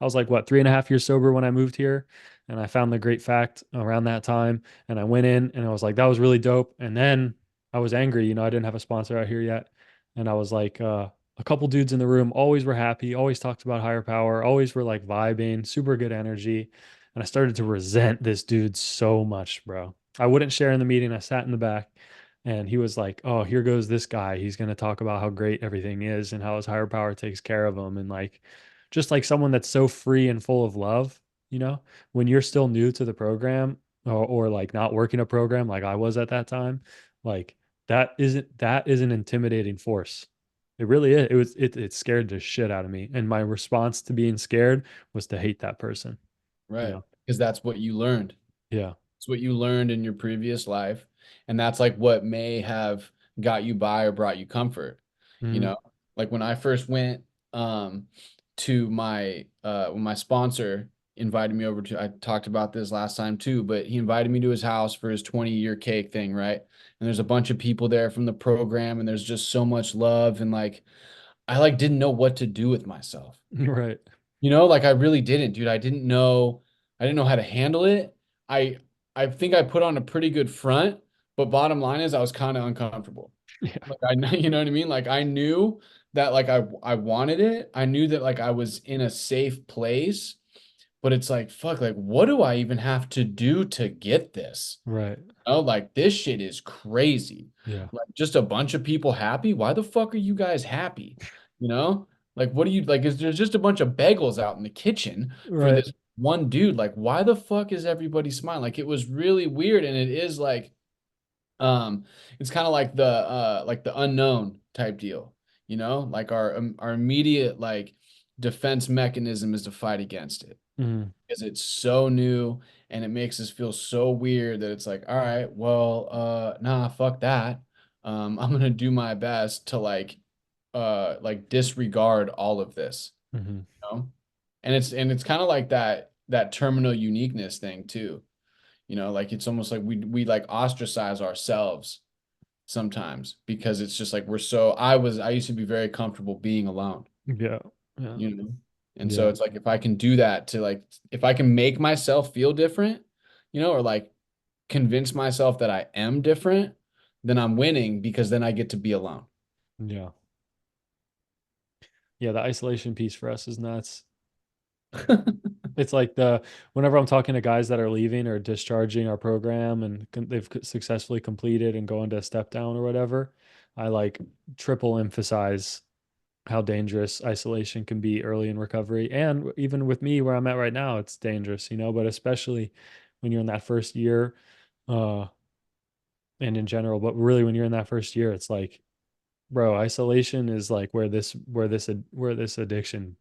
I was like, what, 3.5 years sober when I moved here. And I found the great fact around that time. And I went in and I was like, that was really dope. And then I was angry. I didn't have a sponsor out here yet. And I was like, a couple dudes in the room always were happy, always talked about higher power, always were like vibing, super good energy. And I started to resent this dude so much, bro. I wouldn't share in the meeting. I sat in the back and he was like, oh, here goes this guy. He's going to talk about how great everything is and how his higher power takes care of him. And like, just like someone that's so free and full of love, you know, when you're still new to the program or like not working a program like I was at that time, like that is an intimidating force. It really is. It scared the shit out of me. And my response to being scared was to hate that person, you Right. know? Because that's what you learned. Yeah. It's what you learned in your previous life. And that's like what may have got you by or brought you comfort. You Hmm. know, like when I first went to my when my sponsor invited me over to, I talked about this last time too, but he invited me to his house for his 20-year cake thing, right? And there's a bunch of people there from the program and there's just so much love and like I like didn't know what to do with myself. Right. Like I really didn't, dude. I didn't know how to handle it. I I think I put on a pretty good front, but bottom line is I was kind of uncomfortable. Yeah. Like I know, you know what I mean? Like I knew that like I wanted it. I knew that like I was in a safe place, but it's like fuck, like what do I even have to do to get this? Right. Oh, like this shit is crazy. Yeah. Like just a bunch of people happy. Why the fuck are you guys happy? You know? Like what do you like? Is there's just a bunch of bagels out in the kitchen for Right. this one dude? Like, why the fuck is everybody smiling? Like it was really weird, and it is um, it's kind of like the unknown type deal, like our immediate like defense mechanism is to fight against it Hmm. because it's so new and it makes us feel so weird that it's like, all right, well, nah, fuck that. I'm gonna do my best to like disregard all of this, Hmm. you know? And it's kind of like that terminal uniqueness thing too. Like it's almost like we like ostracize ourselves sometimes because it's just like I used to be very comfortable being alone, Yeah. Yeah. you know? And so Yeah. it's like if I can do that to like if I can make myself feel different, or like convince myself that I am different, then I'm winning because then I get to be alone. Yeah. Yeah. The isolation piece for us is nuts. It's like whenever I'm talking to guys that are leaving or discharging our program and they've successfully completed and going to a step down or whatever, I like triple emphasize how dangerous isolation can be early in recovery. And even with me where I'm at right now, it's dangerous, but especially when you're in that first year, uh, and in general, but really when you're in that first year, it's like, bro, isolation is like where this addiction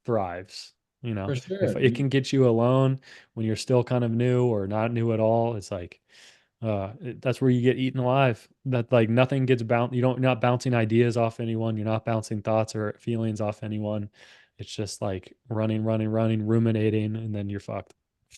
thrives. For If sure, it can dude. get you alone when you're still kind of new or not new at all, it's like that's where you get eaten alive. That like nothing gets you're not bouncing ideas off anyone. You're not bouncing thoughts or feelings off anyone. It's just like running, running, running, ruminating, and then you're fucked.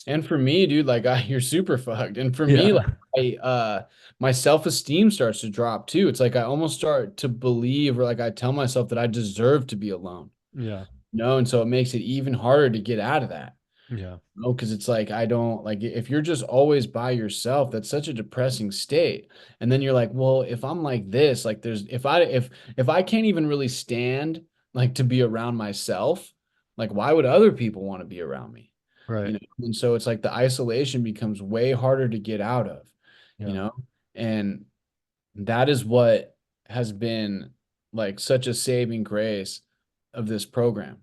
And for me, dude, like you're super fucked. And for me, like Yeah. my self-esteem starts to drop too. It's like I almost start to believe or like I tell myself that I deserve to be alone. Yeah. And so it makes it even harder to get out of that. Yeah. Because it's like I don't like if you're just always by yourself, that's such a depressing state. And then you're like, well, if I'm like this, like there's if I can't even really stand like to be around myself, like why would other people want to be around me? Right. And so it's like the isolation becomes way harder to get out of, you Yeah. know? And that is what has been like such a saving grace of this program,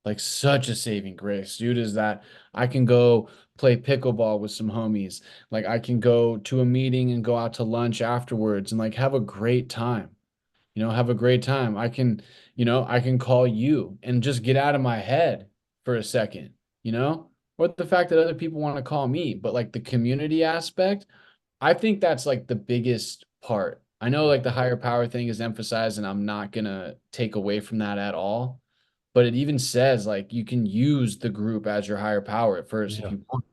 like such a saving grace, dude, is that I can go play pickleball with some homies. Like I can go to a meeting and go out to lunch afterwards and like have a great time. Have a great time. I can call you and just get out of my head for a second, you know? Or the fact that other people want to call me, but like the community aspect, I think that's like the biggest part. I know like the higher power thing is emphasized, and I'm not gonna take away from that at all. but it even says like you can use the group as your higher power at first if Yeah. you want,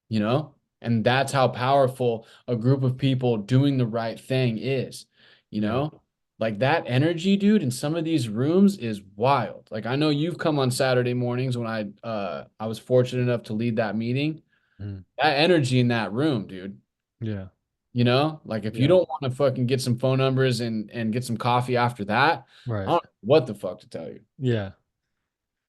you know? And that's how powerful a group of people doing the right thing is, you Yeah. know? Like that energy, dude, in some of these rooms is wild. Like I know you've come on Saturday mornings when I was fortunate enough to lead that meeting. Mhm. That energy in that room, dude. Yeah. You know, like if you Yeah. don't want to fucking get some phone numbers and get some coffee after that, I Right. don't know what the fuck to tell you. Yeah.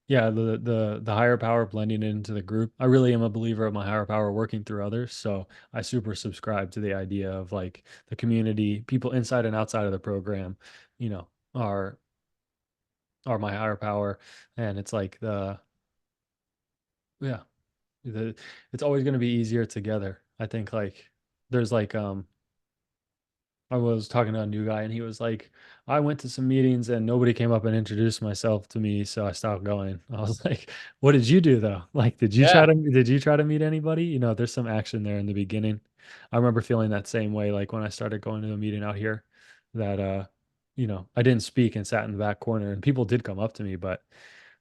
Yeah, the higher power blending into the group. I really am a believer of my higher power working through others. So I super subscribe to the idea of like the community, people inside and outside of the program, you know, are my higher power. And it's like yeah, the it's always going to be easier together. I think like there's like I was talking to a new guy and he was like, I went to some meetings and nobody came up and introduced myself to me, so I stopped going. I was like, what did you do though? Like, Yeah. did you try to meet anybody? You know, there's some action there in the beginning. I remember feeling that same way, like when I started going to a meeting out here that you know, I didn't speak and sat in the back corner and people did come up to me, but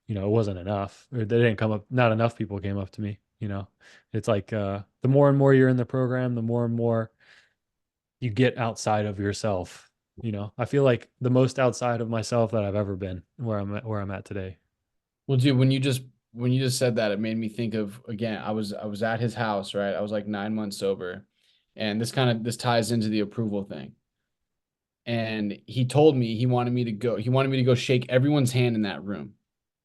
you know, it wasn't enough. Or they didn't come up, not enough people came up to me, you know. It's like the more and more you're in the program, the more and more you get outside of yourself. You know, I feel like the most outside of myself that I've ever been where I'm at today. Well, dude, when you just said that, it made me think of again, I was at his house, right? I was like 9 months sober. And this ties into the approval thing. And he told me he wanted me to go shake everyone's hand in that room,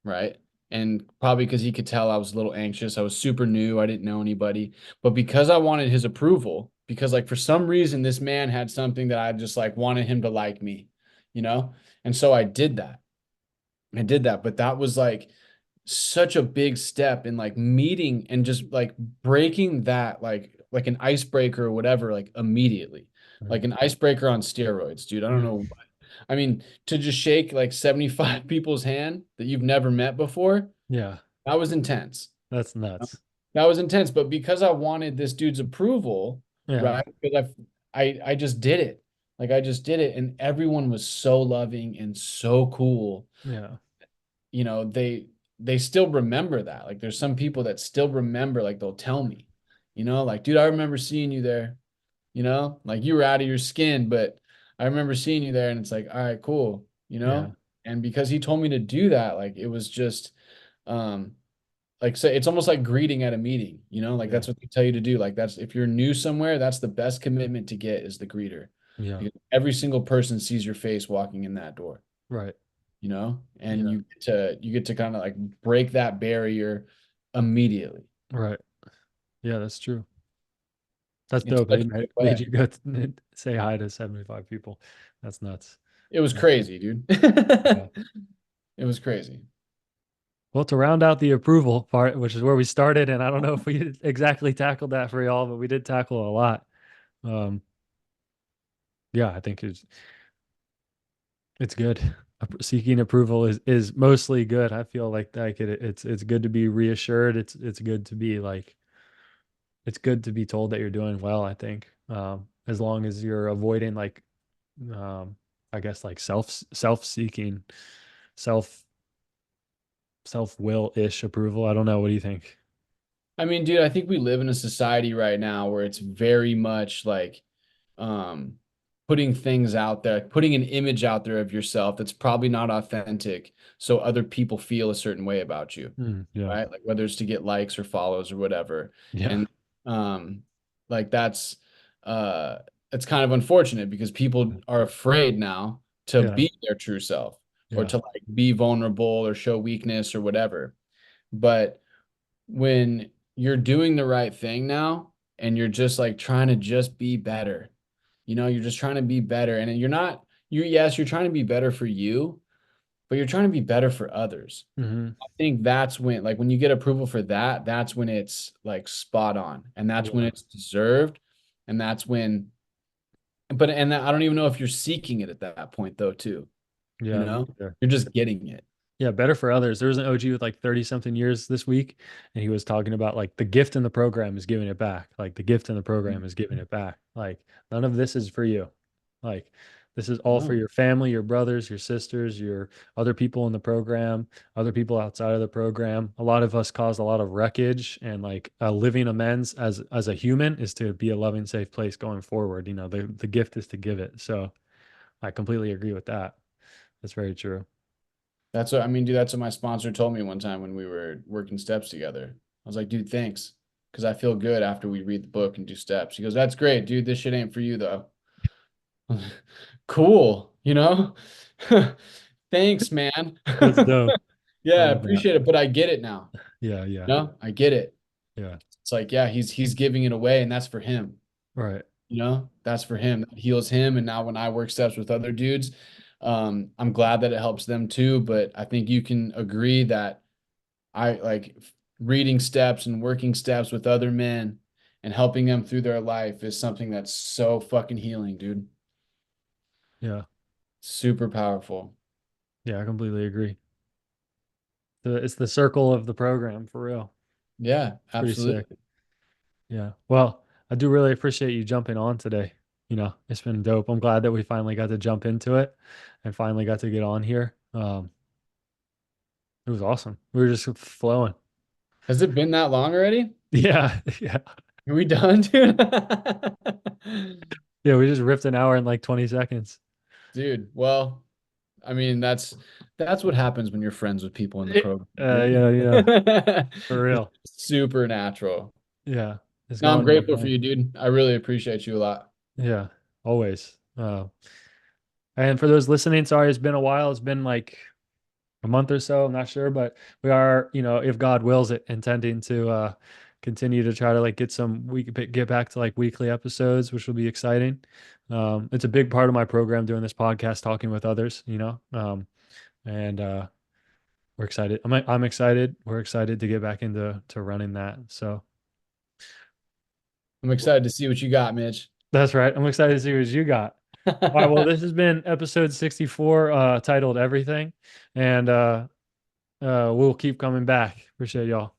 right? And probably because he could tell I was a little anxious. I was super new. I didn't know anybody. But because I wanted his approval, because like for some reason this man had something that I just like wanted him to like me, you know? And so I did that. I did that. But that was like such a big step in like meeting and just like breaking that like an icebreaker or whatever like immediately. Like Mhm. an icebreaker on steroids, dude. I don't Mhm. know. I mean, to just shake like 75 people's hand that you've never met before, Yeah, that was intense. that's nuts. That was intense. But because I wanted this dude's approval, Yeah, right? Because I just did it. Like I just did it. And everyone was so loving and so cool. yeah, You know, they still remember that. Like there's some people that still remember, like they'll tell me, you know, like, dude, I remember seeing you there, you know, like you were out of your skin, but I remember seeing you there, and it's like, all right, cool, you yeah, know? And because he told me to do that, like it was just um like so it's almost like greeting at a meeting, you know, like yeah, that's what they tell you to do. Like that's if you're new somewhere, that's the best commitment to get is the greeter. yeah. Because every single person sees your face walking in that door, Right. you know, and Yeah. you get to kind of like break that barrier immediately Right. Yeah, that's true. That's in dope. such He a good made way. you go say hi to 75 people. That's nuts. It was Yeah. crazy, dude. Yeah. It was crazy. Well, to round out the approval part, which is where we started, and I don't know if we exactly tackled that for y'all, but we did tackle a lot. Um, yeah, I think it's good. Seeking approval is mostly good. I feel like it's good to be reassured. It's good to be like it's good to be told that you're doing well, I think. As long as you're avoiding like um I guess like self-seeking, self self-will-ish approval. I don't know. What do you think? I mean, dude, I think we live in a society right now where it's very much like um putting things out there, putting an image out there of yourself that's probably not authentic, so other people feel a certain way about you, Yeah. right? Like whether it's to get likes or follows or whatever. Yeah. And um like uh it's kind of unfortunate because people are afraid now to Yeah. be their true self or Yeah. to like be vulnerable or show weakness or whatever. But when you're doing the right thing now and you're just like trying to just be better, you know, you're just trying to be better, and you're not you yes, you're trying to be better for you, but you're trying to be better for others. Hmm. I think that's when, like, when you get approval for that, that's when it's like spot on, and that's when Yeah. it's deserved, and that's when, and I don't even know if you're seeking it at that point, though, too. You Yeah. Me know, either. you're just getting it. Yeah, better for others. There was an OG with like 30 something years this week, and he was talking about like the gift in the program is giving it back. Like the gift in the program is giving it back. Like none of this is for you. Like This is all for No, your family, your brothers, your sisters, your other people in the program, other people outside of the program. A lot of us cause a lot of wreckage, and like living amends as a human is to be a loving, safe place going forward. You know, the gift is to give it. So I completely agree with that. That's very true. that's what I mean, dude. That's what my sponsor told me one time when we were working steps together. I was like, dude, thanks. Because I feel good after we read the book and do steps. He goes, that's great, dude. This shit ain't for you though. Cool, you know? Thanks, man. That's dope. I Yeah, I love that. appreciate it, but I get it now. Yeah, yeah, No, I get it. yeah. It's like, yeah, he's giving it away, and that's for him. Right. That's for him. That heals him. And now when I work steps with other dudes, I'm glad that it helps them too. But I think you can agree that I like reading steps and working steps with other men and helping them through their life is something that's so fucking healing, dude. Yeah. Super powerful. Yeah, I completely agree. It's the circle of the program for real. Yeah, It's pretty sick. absolutely. Yeah. Well, I do really appreciate you jumping on today. You know, it's been dope. I'm glad that we finally got to jump into it and finally got to get on here. It was awesome. We were just flowing. Has it been that long already? Yeah. Yeah. Are we done, dude? Yeah. We just ripped an hour in like 20 seconds. Dude, well, I mean, that's what happens when you're friends with people in the program, dude. Yeah. Yeah. For It's real. super natural. Yeah. It's No, I'm going in the grateful for vein. you, dude. I really appreciate you a lot. Yeah. Always. And for those listening, sorry, it's been a while. It's been like a month or so. I'm not sure, but we are, you know, if God wills it, intending to continue to try to like get back to like weekly episodes, which will be exciting. It's a big part of my program doing this podcast, talking with others, you know, and we're excited. I'm excited. We're excited to get back into running that. So I'm excited to see what you got, Mitch. that's right. I'm excited to see what you got. All right. Well, this has been episode 64, titled Everything, and we'll keep coming back. Appreciate y'all.